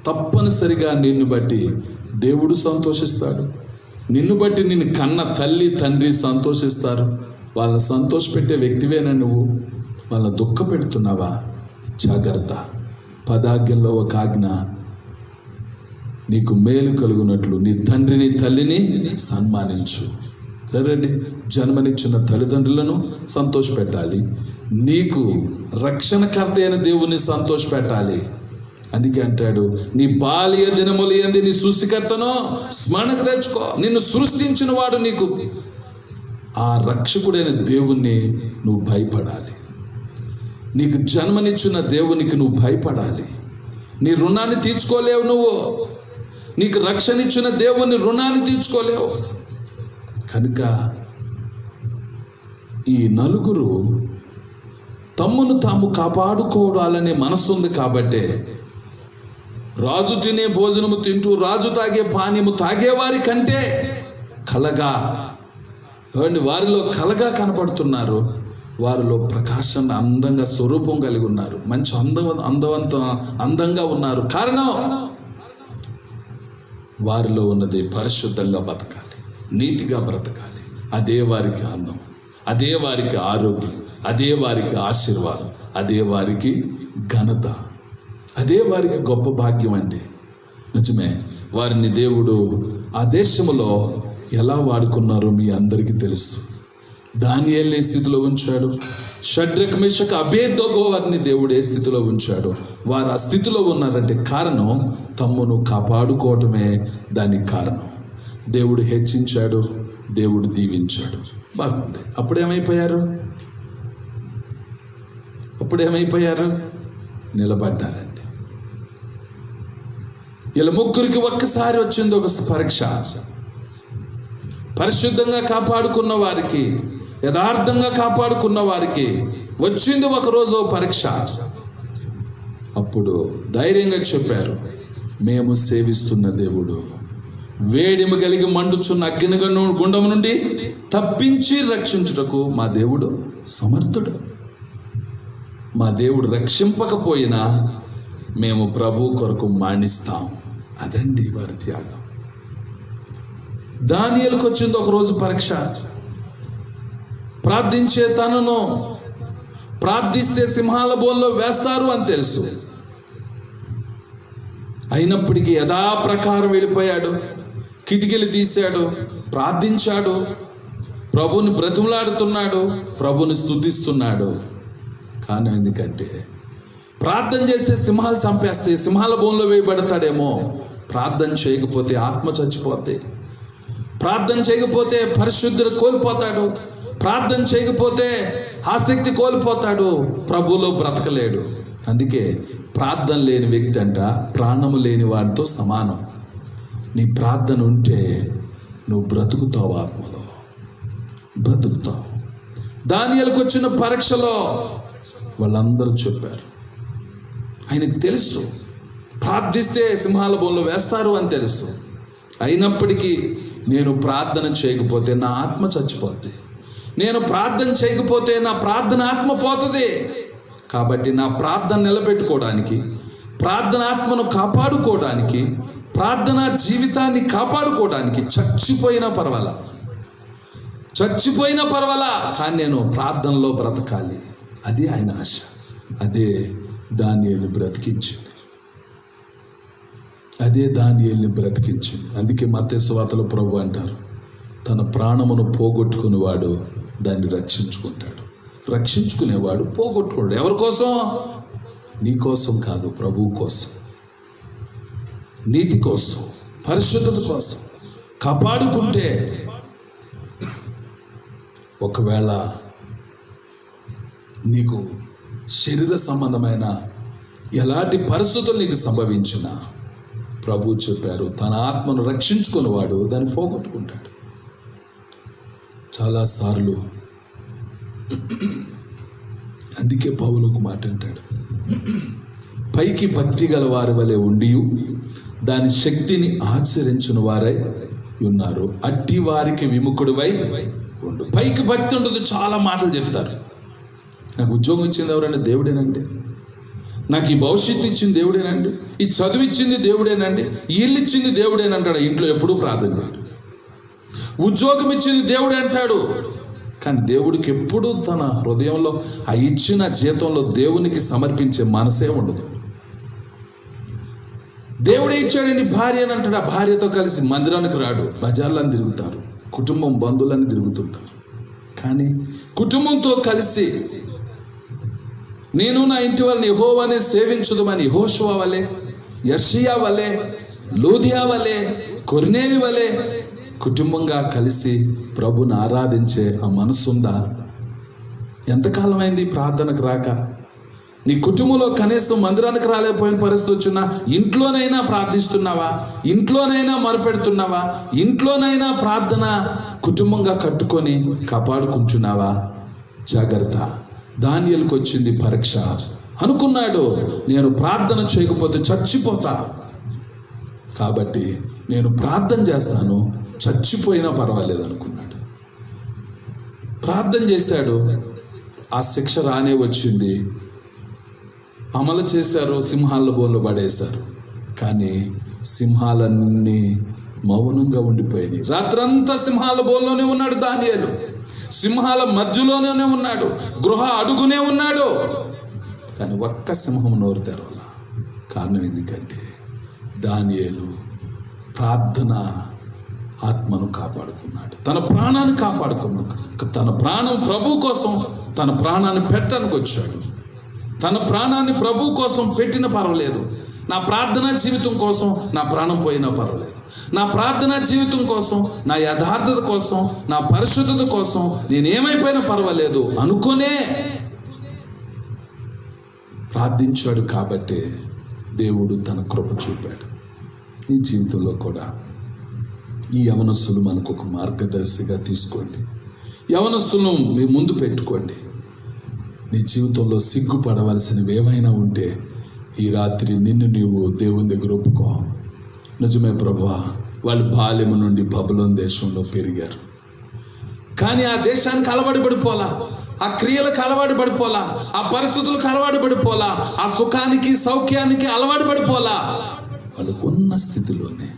తప్పనిసరిగా నిన్ను బట్టి దేవుడు సంతోషిస్తాడు. నిన్ను బట్టి నిన్ను కన్న తల్లి, తండ్రి సంతోషిస్తారు. వాళ్ళని సంతోషపెట్టే వ్యక్తివేనా నువ్వు? వాళ్ళని దుఃఖ పెడుతున్నావా? జాగ్రత్త. పదాజ్ఞల్లో ఒక ఆజ్ఞ, నీకు మేలు కలుగునట్లు నీ తండ్రిని, తల్లిని సన్మానించు. సరేండి, జన్మనిచ్చిన తల్లిదండ్రులను సంతోషపెట్టాలి, నీకు రక్షణకర్త అయిన దేవుని సంతోషపెట్టాలి. అందుకే అంటాడు, నీ బాల్య దినములు యందు నీ సృష్టికర్తను స్మరణకు తెచ్చుకో. నిన్ను సృష్టించిన వాడు, నీకు ఆ రక్షకుడైన దేవుణ్ణి నువ్వు భయపడాలి. నీకు జన్మనిచ్చిన దేవునికి నువ్వు భయపడాలి. నీ రుణాన్ని తీర్చుకోలేవు నువ్వు. నీకు రక్షణ ఇచ్చిన దేవుని రుణాన్ని తీర్చుకోలేవు. కనుక ఈ నలుగురు తమ్మును తాము కాపాడుకోవాలనే మనస్సు ఉంది. కాబట్టే రాజు తినే భోజనము తింటూ, రాజు తాగే పానీయము తాగేవారి కంటే కలగా, వారిలో కలగా కనపడుతున్నారు. వారిలో ప్రకాశాన్ని, అందంగా స్వరూపం కలిగి ఉన్నారు. మంచి అందంగా ఉన్నారు. కారణం వారిలో ఉన్నది పరిశుద్ధంగా బతకాలి, నీతిగా బ్రతకాలి. అదే వారికి అందం, అదే వారికి ఆరోగ్యం, అదే వారికి ఆశీర్వాదం, అదే వారికి ఘనత, అదే వారికి గొప్ప భాగ్యం అండి. నిజమే, వారిని దేవుడు ఆ దేశంలో ఎలా వాడుకున్నారో మీ అందరికీ తెలుసు. దానియేలుని ఏ స్థితిలో ఉంచాడు, షడ్రక్ మేషక్ అబేద్నెగో వారిని దేవుడు ఏ స్థితిలో ఉంచాడు. వారు ఆ స్థితిలో ఉన్నారంటే కారణం తమ్మును కాపాడుకోవటమే దానికి కారణం. దేవుడు హెచ్చించాడు, దేవుడు దీవించాడు. బాగుంది. అప్పుడేమైపోయారు? నిలబడ్డారండి. ఇలా ముగ్గురికి ఒక్కసారి వచ్చింది ఒక పరీక్ష. పరిశుద్ధంగా కాపాడుకున్న వారికి, యథార్థంగా కాపాడుకున్న వారికి వచ్చింది ఒకరోజు పరీక్ష. అప్పుడు ధైర్యంగా చెప్పారు, మేము సేవిస్తున్న దేవుడు వేడిమి కలిగి మండుచున్న అగ్ని గుండం నుండి తప్పించి రక్షించుటకు మా దేవుడు సమర్థుడు. మా దేవుడు రక్షింపకపోయినా మేము ప్రభు కొరకు మాణిస్తాం. అదండి వారి త్యాగం. దానియేలుకు వచ్చింది ఒకరోజు పరీక్ష. ప్రార్థించే తనను ప్రార్థిస్తే సింహాల బోన్లో వేస్తారు అని తెలుసు. అయినప్పటికీ యథాప్రకారం వెళ్ళిపోయాడు, కిటికీలు తీశాడు, ప్రార్థించాడు, ప్రభుని బ్రతిమలాడుతున్నాడు, ప్రభుని స్తుతిస్తున్నాడు. కారణం ఎందుకంటే ప్రార్థన చేస్తే సింహాలు చంపేస్తే సింహాల బోన్లో వేయబడతాడేమో. ప్రార్థన చేయకపోతే ఆత్మ చచ్చిపోతే, ప్రార్థన చేయకపోతే పరిశుద్ధుడు కోల్పోతాడు, ప్రార్థన చేయకపోతే ఆసక్తి కోల్పోతాడు, ప్రభువులో బ్రతకలేడు. అందుకే ప్రార్థన లేని వ్యక్తి అంట ప్రాణము లేని వాడితో సమానం. నీ ప్రార్థన ఉంటే నువ్వు బ్రతుకుతావు, ఆత్మలో బ్రతుకుతావు. దానియేలుకు వచ్చిన పరీక్షలో వాళ్ళందరూ చెప్పారు, ఆయనకు తెలుసు ప్రార్థిస్తే సింహాల బోన్లో వేస్తారు అని తెలుసు. అయినప్పటికీ నేను ప్రార్థన చేయకపోతే నా ఆత్మ చచ్చిపోద్ది, నేను ప్రార్థన చేయకపోతే నా ప్రార్థన ఆత్మ పోతుంది. కాబట్టి నా ప్రార్థన నిలబెట్టుకోవడానికి, ప్రార్థన ఆత్మను కాపాడుకోవడానికి, ప్రార్థన జీవితాన్ని కాపాడుకోవడానికి చచ్చిపోయినా పర్వాలా కానీ నేను ప్రార్థనలో బ్రతకాలి. అది ఆయన ఆశ. అదే దానియేలుని బ్రతికించింది. అందుకే మత్తయి సువార్తలో ప్రభు అంటారు, తన ప్రాణమును పోగొట్టుకునేవాడు దాన్ని రక్షించుకుంటాడు, రక్షించుకునేవాడు పోగొట్టుకోడు. ఎవరి కోసం? నీ కోసం కాదు, ప్రభువు కోసం, నీతి కోసం, పరిశుద్ధత కోసం. కాపాడుకుంటే ఒకవేళ నీకు శరీర సంబంధమైన ఎలాంటి పరిస్థితులు నీకు సంభవించినా ప్రభు చెప్పారు, తన ఆత్మను రక్షించుకునేవాడు దాన్ని పోగొట్టుకుంటాడు. చాలాసార్లు అందుకే పౌలు ఒక మాట అంటాడు, పైకి భక్తి గల వారి వలె ఉండి దాని శక్తిని ఆచరించిన వారై ఉన్నారు, అట్టి వారికి విముఖుడివై ఉండు. పైకి భక్తి ఉంటుంది, చాలా మాటలు చెప్తారు. నాకు ఉద్యోగం ఇచ్చింది ఎవరంటే దేవుడేనండి, నాకు ఈ భవిష్యత్తు ఇచ్చింది దేవుడేనండి, ఈ చదువు ఇచ్చింది దేవుడేనండి, ఇల్లు ఇచ్చింది దేవుడేనంటాడు. ఇంట్లో ఎప్పుడూ ప్రార్థన చేయడు. ఉద్యోగం ఇచ్చింది దేవుడే అంటాడు, కానీ దేవుడికి ఎప్పుడూ తన హృదయంలో ఆ ఇచ్చిన జీతంలో దేవునికి సమర్పించే మనసే ఉండదు. దేవుడే ఇచ్చాడండి భార్య అని అంటాడు, ఆ భార్యతో కలిసి మందిరానికి రాడు, బజార్లను తిరుగుతారు, కుటుంబం బంధువులని తిరుగుతుంటారు. కానీ కుటుంబంతో కలిసి నేను నా ఇంటి వారిని యెహోవానే సేవించుదామని యెహోషువ వలె, యెషయా వలె, లూదియా వలె, కొర్నేలి వలె కుటుంబంగా కలిసి ప్రభుని ఆరాధించే ఆ మనసుందా? ఎంతకాలం అయింది ప్రార్థనకు రాక? నీ కుటుంబంలో కనీసం మందిరానికి రాలేకపోయిన పరిస్థితి వచ్చినా ఇంట్లోనైనా ప్రార్థిస్తున్నావా? ఇంట్లోనైనా మొరపెడుతున్నావా? ఇంట్లోనైనా ప్రార్థన కుటుంబంగా కట్టుకొని కాపాడుకుంటున్నావా? జాగ్రత్త. దానియేలుకు వచ్చింది పరీక్ష. అనుకున్నాడు, నేను ప్రార్థన చేయకపోతే చచ్చిపోతా, కాబట్టి నేను ప్రార్థన చేస్తాను, చచ్చిపోయినా పర్వాలేదు అనుకున్నాడు. ప్రార్థన చేశాడు, ఆ శిక్ష రానే వచ్చింది. అమలు చేశారు, సింహాల బోన్లో పడేశారు. కానీ సింహాలన్నీ మౌనంగా ఉండిపోయినాయి. రాత్రంతా సింహాల బోన్లోనే ఉన్నాడు దానియేలు, సింహాల మధ్యలోనే ఉన్నాడు, గృహ అడుగునే ఉన్నాడు. కానీ ఒక్క సింహం నోరు తెరవాల. కారణం ఎందుకంటే దానియేలు ప్రార్థన ఆత్మను కాపాడుకున్నాడు, తన ప్రాణాన్ని కాపాడుకున్నాడు. తన ప్రాణం ప్రభు కోసం తన ప్రాణాన్ని పెట్టడానికి వచ్చాడు. తన ప్రాణాన్ని ప్రభు కోసం పెట్టిన పర్వాలేదు, నా ప్రార్థనా జీవితం కోసం నా ప్రాణం పోయినా పర్వాలేదు, నా ప్రార్థనా జీవితం కోసం, నా యథార్థత కోసం, నా పరిశుద్ధత కోసం నేనేమైపోయినా పర్వాలేదు అనుకునే ప్రార్థించాడు. కాబట్టే దేవుడు తన కృప చూపాడు. ఈ జీవితంలో కూడా ఈ యవనస్తులు మనకు ఒక మార్గదర్శిగా తీసుకోండి. యవనస్తులను మీ ముందు పెట్టుకోండి. నీ జీవితంలో సిగ్గుపడవలసినవి ఏమైనా ఉంటే ఈ రాత్రి నిన్ను నీవు దేవుని దగ్గర ఒప్పుకో. నిజమే ప్రభువా, వాళ్ళు బాల్యము నుండి బబులోను దేశంలో పెరిగారు, కానీ ఆ దేశానికి అలవాటు పడిపోలా, ఆ క్రియలకు అలవాటు పడిపోలా, ఆ పరిస్థితులకు అలవాటు పడిపోలా, ఆ సుఖానికి సౌఖ్యానికి అలవాటు పడిపోలా. వాళ్ళకు ఉన్న స్థితిలోనే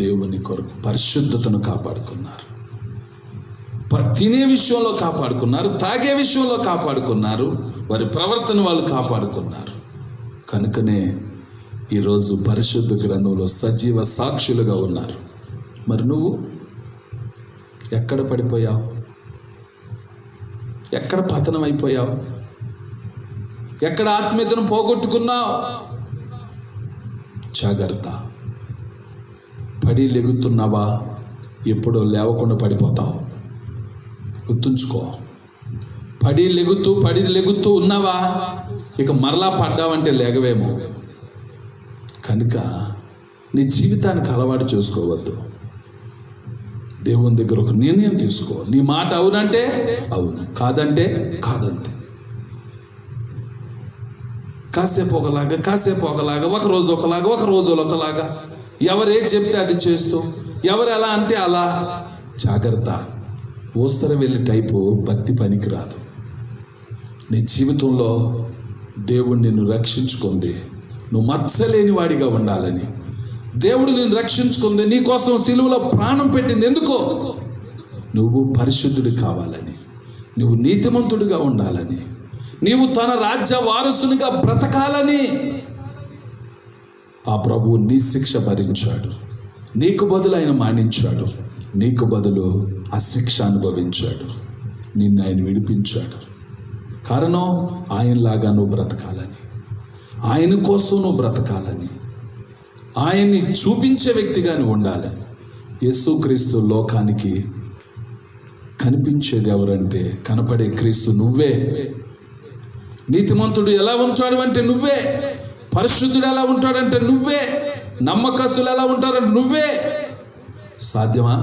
దేవుని కొరకు పరిశుద్ధతను కాపాడుకున్నారు. తినే విషయంలో కాపాడుకున్నారు, తాగే విషయంలో కాపాడుకున్నారు, వారి ప్రవర్తన వాళ్ళు కాపాడుకున్నారు. కనుకనే ఈరోజు పరిశుద్ధ గ్రంథంలో సజీవ సాక్షులుగా ఉన్నారు. మరి నువ్వు ఎక్కడ పడిపోయావు? ఎక్కడ పతనం అయిపోయావు? ఎక్కడ ఆత్మీయతను పోగొట్టుకున్నావు? జాగ్రత్త. పడి లెగుతున్నావా? ఎప్పుడో లేవకుండా పడిపోతావు. గుర్తుంచుకో. పడి లెగుతూ ఉన్నావా? ఇక మరలా పడ్డావంటే లేగవేమో. కనుక నీ జీవితానికి అలవాటు చేసుకోవద్దు. దేవుని దగ్గర ఒక నిర్ణయం తీసుకో. నీ మాట అవునంటే అవును, కాదంటే కాదంతే. కాసేపు ఒకలాగా, ఒక రోజు ఒకలాగా, ఎవరేది చెప్తే అది చేస్తూ, ఎవరు ఎలా అంటే అలా. జాగ్రత్త. ఓస్తర వెళ్ళి టైపు భక్తి పనికిరాదు. నీ జీవితంలో దేవుడు నిన్ను రక్షించుకుంది నువ్వు మచ్చలేని వాడిగా ఉండాలని. దేవుడు నిన్ను రక్షించుకుంది నీ కోసం సిలువలో ప్రాణం పెట్టింది ఎందుకో? నువ్వు పరిశుద్ధుడు కావాలని, నువ్వు నీతిమంతుడిగా ఉండాలని, నీవు తన రాజ్య వారసునిగా బ్రతకాలని. ఆ ప్రభువు నీ శిక్ష భరించాడు, నీకు బదులు ఆయన మానించాడు, నీకు బదులు ఆ శిక్ష అనుభవించాడు, నిన్ను ఆయన విడిపించాడు. కారణం ఆయనలాగా నువ్వు బ్రతకాలని, ఆయన కోసం నువ్వు బ్రతకాలని, ఆయన్ని చూపించే వ్యక్తిగా నువ్వు ఉండాలని. యేసుక్రీస్తు లోకానికి కనిపించేది ఎవరంటే, కనపడే క్రీస్తు నువ్వే. నీతిమంతుడు ఎలా ఉంటాడు అంటే నువ్వే, పరిశుద్ధుడు ఎలా ఉంటాడంటే నువ్వే, నమ్మకస్తులు ఎలా ఉంటారంటే నువ్వే. సాధ్యమా?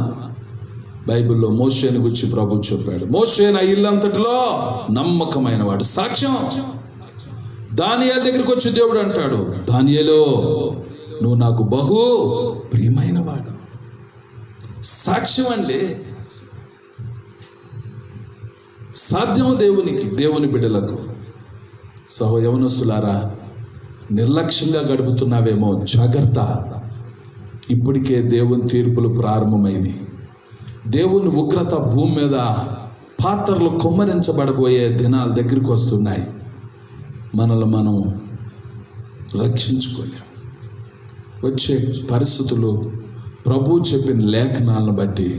బైబిల్లో మోషేని గురించి ప్రభు చెప్పాడు. మోషే నా ఇల్లంతటిలో నమ్మకమైన వాడు. సాక్ష్యం. దానియేలు దగ్గరికి వచ్చి దేవుడు అంటాడు, దానియేలు నువ్వు నాకు బహు ప్రియమైన వాడు. సాక్ష్యం అంటే సాధ్యము దేవునికి, దేవుని బిడ్డలకు. యవనస్తులారా, నిర్లక్ష్యంగా గడుపుతున్నావేమో, జాగ్రత్త. ఇప్పటికే దేవుని తీర్పులు ప్రారంభమైనవి. దేవుని ఉగ్రత భూమి మీద పాత్రలు కుమ్మరించబడబోయే దినాల దగ్గరికి వస్తున్నాయి. మనల్ని మనం రక్షించుకోలేము. వచ్చే పరిస్థితులు ప్రభు చెప్పిన లేఖనాలను బట్టి,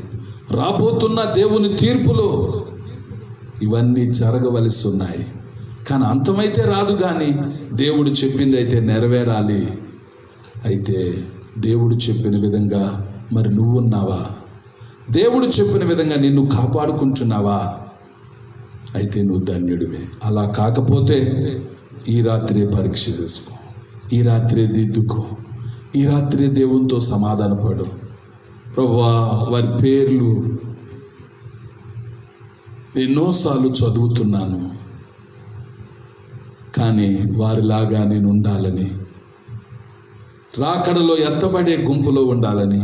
రాబోతున్న దేవుని తీర్పులు ఇవన్నీ జరగవలసి ఉన్నాయి. కానీ అంతమైతే రాదు, కానీ దేవుడు చెప్పింది అయితే నెరవేరాలి. అయితే దేవుడు చెప్పిన విధంగా మరి నువ్వున్నావా? దేవుడు చెప్పిన విధంగా నిన్ను కాపాడుకుంటున్నావా? అయితే నువ్వు ధన్యుడివే. అలా కాకపోతే ఈ రాత్రి పరీక్ష చేసుకో, ఈ రాత్రి దిద్దుకో, ఈ రాత్రి దేవునితో సమాధానపడు. ప్రభువా, వారి పేర్లు ఎన్నోసార్లు చదువుతున్నాను, కానీ వారిలాగా నేను ఉండాలని, రాకడలో ఎత్తబడే గుంపులో ఉండాలని,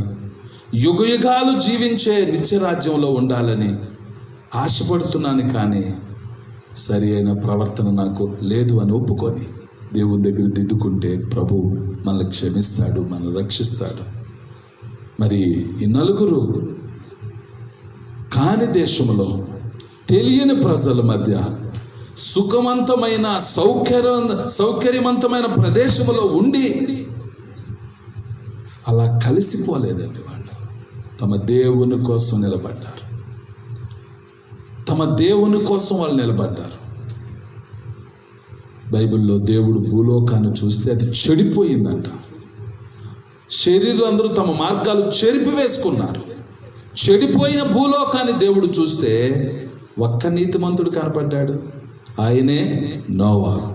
యుగయుగాలు జీవించే నిత్యరాజ్యంలో ఉండాలని ఆశపడుతున్నాను. కానీ సరి అయిన ప్రవర్తన నాకు లేదు అని ఒప్పుకొని దేవుని దగ్గర దిద్దుకుంటే ప్రభు మనల్ని క్షమిస్తాడు, మనల్ని రక్షిస్తాడు. మరి ఈ నలుగురు కాని దేశంలో తెలియని ప్రజల మధ్య సుఖవంతమైన సౌకర్యవంతమైన ప్రదేశంలో ఉండి అలా కలిసిపోలేదండి. వాళ్ళు తమ దేవుని కోసం నిలబడ్డారు. తమ దేవుని కోసం వాళ్ళు నిలబడ్డారు. బైబిల్లో దేవుడు భూలోకాన్ని చూస్తే అది చెడిపోయిందంట. శరీరం అందరూ తమ మార్గాలు చెరిపి వేసుకున్నారు. చెడిపోయిన భూలోకాన్ని దేవుడు చూస్తే ఒక్క నీతిమంతుడు కనపడ్డాడు. ఆయనే నోవాహు.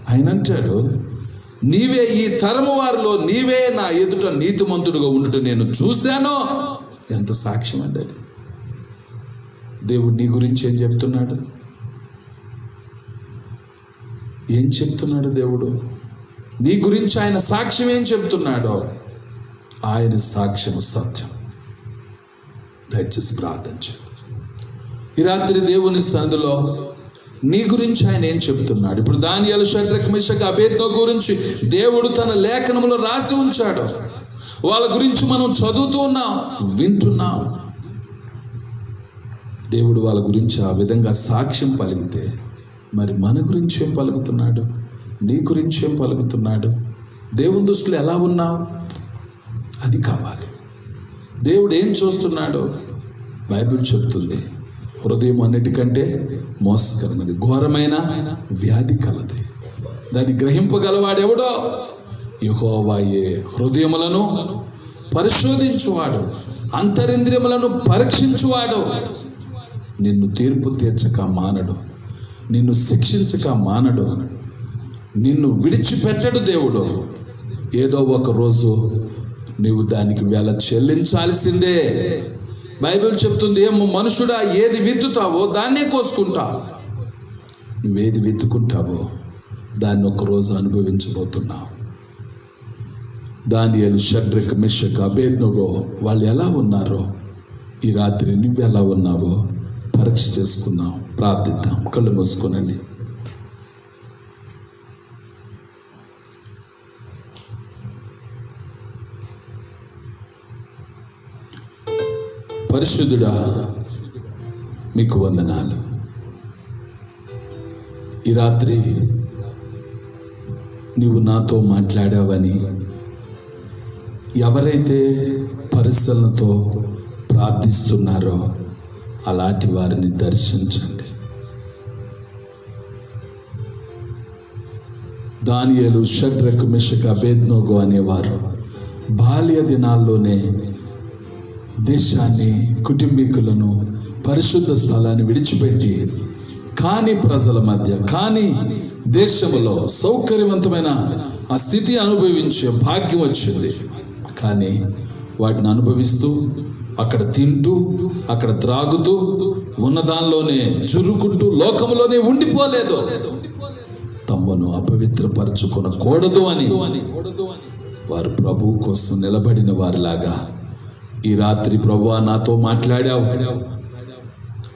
ఆయన అంటాడు, నీవే ఈ తరము వారిలో నీవే నా ఎదుట నీతిమంతుడుగా ఉండుట నేను చూశాను. ఎంత సాక్ష్యం అండి అది. దేవుడు నీ గురించి ఏం చెప్తున్నాడు? ఏం చెప్తున్నాడు దేవుడు నీ గురించి? ఆయన సాక్ష్యం ఏం చెప్తున్నాడో, ఆయన సాక్ష్యము సత్యం. దయచేసి ప్రార్థన చేయండి. ఈ రాత్రి దేవుని సన్నిధిలో నీ గురించి ఆయన ఏం చెప్తున్నాడు? ఇప్పుడు దానియేలు, షడ్రక్, మెషక్, అబేద్నెగో గురించి దేవుడు తన లేఖనములో రాసి ఉంచాడు. వాళ్ళ గురించి మనం చదువుతూ ఉన్నాం, వింటున్నాం. దేవుడు వాళ్ళ గురించి ఆ విధంగా సాక్ష్యం పలికితే మరి మన గురించి ఏం పలుకుతున్నాడు? నీ గురించి ఏం పలుకుతున్నాడు? దేవుని దృష్టిలో ఎలా ఉన్నావు? అది కావాలి. దేవుడు ఏం చూస్తున్నాడు? బైబిల్ చెప్తుంది, హృదయం అన్నిటికంటే మోసకరమైనది, ఘోరమైన వ్యాధి కలది, దాన్ని గ్రహింపగలవాడెవడో? యెహోవాయే. హృదయములను పరిశోధించువాడు, అంతరింద్రియములను పరీక్షించువాడు. నిన్ను తీర్పు తీర్చక మానడు, నిన్ను శిక్షించక మానడు, నిన్ను విడిచిపెట్టడు దేవుడు. ఏదో ఒక రోజు నీవు దానికి వేళ చెల్లించాల్సిందే. బైబిల్ చెప్తుంది, ఏమో మనుషుడా, ఏది విత్తుతావో దాన్నే కోసుకుంటావు. నువ్వేది విత్తుకుంటావో దాన్ని ఒకరోజు అనుభవించబోతున్నావు. దానియేలు, షడ్రక్, మెషక్, అబేద్నెగో వాళ్ళు ఎలా ఉన్నారో ఈ రాత్రి నువ్వు ఎలా ఉన్నావో పరీక్ష చేసుకుందాం. ప్రార్థిద్దాం. కళ్ళు మూసుకోనండి. పరిశుద్ధుడా, మీకు వందనాలు. ఈ రాత్రి నీవు నాతో మాట్లాడావని ఎవరైతే పరిశీలనతో ప్రార్థిస్తున్నారో అలాంటి వారిని దర్శించండి. దానియేలు, షడ్రక్, మెషక్, అబేద్నెగో అనేవారు బాల్య దినాల్లోనే దేశాన్ని, కుటుంబీకులను, పరిశుద్ధ స్థలాన్ని విడిచిపెట్టి కాని ప్రజల మధ్య, కాని దేశంలో సౌకర్యవంతమైన ఆ స్థితి అనుభవించే భాగ్యం వచ్చింది. కానీ వాటిని అనుభవిస్తూ, అక్కడ తింటూ, అక్కడ త్రాగుతూ, ఉన్నదానిలోనే జురుకుంటూ లోకంలోనే ఉండిపోలేదు. తమను అపవిత్రపరచుకొనకూడదు అని వారు ప్రభువు కోసం నిలబడిన వారిలాగా ఈ రాత్రి ప్రభువా నాతో మాట్లాడావు.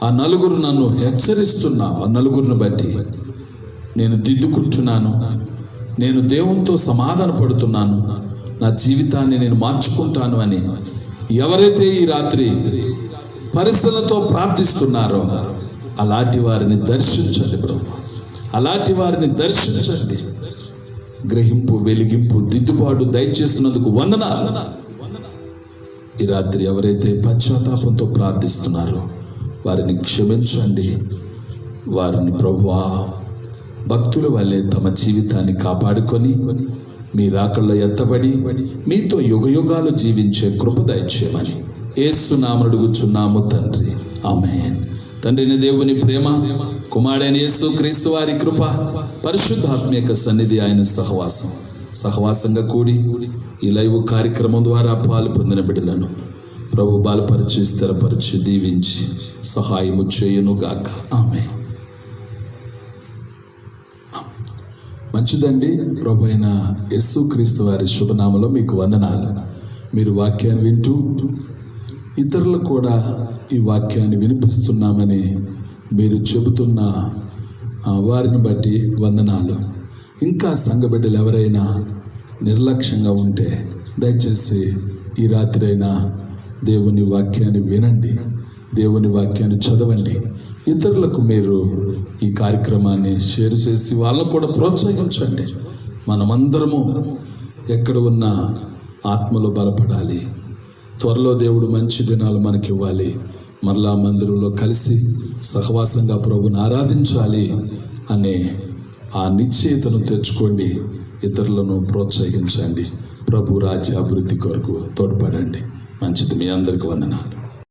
ఆ నలుగురు నన్ను హెచ్చరిస్తున్నావు. ఆ నలుగురిని బట్టి నేను దిద్దుకుంటున్నాను. నేను దేవునితో సమాధాన పడుతున్నాను. నా జీవితాన్ని నేను మార్చుకుంటాను అని ఎవరైతే ఈ రాత్రి పరిశీలనతో ప్రార్థిస్తున్నారో అలాంటి వారిని దర్శించండి ప్రభు. అలాంటి వారిని దర్శించండి. గ్రహింపు, వెలిగింపు, దిద్దుబాటు దయచేస్తున్నందుకు వందనాలు. ఈ రాత్రి ఎవరైతే పశ్చాత్తాపంతో ప్రార్థిస్తున్నారో వారిని క్షమించండి. వారిని ప్రభువా భక్తుల వల్లే తమ జీవితాన్ని కాపాడుకొని మీ రాకల్లో ఎత్తబడి మీతో యుగయుగాలు జీవించే కృప దయచేయమని యేసు నామమున అడుగుచున్నాము తండ్రి, ఆమేన్. తండ్రిని దేవుని ప్రేమ, కుమారుడైన యేసు క్రీస్తు వారి కృప, పరిశుద్ధాత్మ సన్నిధి, ఆయన సహవాసంగా కూడి ఈ లైవ్ కార్యక్రమం ద్వారా పాలు పొందిన బిడ్డలను ప్రభు బలపరిచి, స్థిరపరిచి, దీవించి సహాయము చేయునుగాక. ఆమేన్. మంచిదండి. ప్రభు అయిన యేసు క్రీస్తు వారి శుభనామలో మీకు వందనాలు. మీరు వాక్యాన్ని వింటూ ఇతరులకు కూడా ఈ వాక్యాన్ని వినిపిస్తున్నామని మీరు చెబుతున్న వారిని బట్టి వందనాలు. ఇంకా సంఘ బిడ్డలు ఎవరైనా నిర్లక్ష్యంగా ఉంటే దయచేసి ఈ రాత్రి అయినా దేవుని వాక్యాన్ని వినండి, దేవుని వాక్యాన్ని చదవండి. ఇతరులకు మీరు ఈ కార్యక్రమాన్ని షేర్ చేసి వాళ్ళకు కూడా ప్రోత్సహించండి. మనమందరము ఎక్కడ ఉన్నా ఆత్మలో బలపడాలి. త్వరలో దేవుడు మంచి దినాలు మనకి ఇవ్వాలి. మరలా మందిరంలో కలిసి సహవాసంగా ప్రభుని ఆరాధించాలి అనే ఆ నిశ్చయితను తెచ్చుకోండి. ఇతరులను ప్రోత్సహించండి. ప్రభు రాజ్య అభివృద్ధి కొరకు తోడ్పడండి. మంచిది. మీ అందరికీ వందనాలు.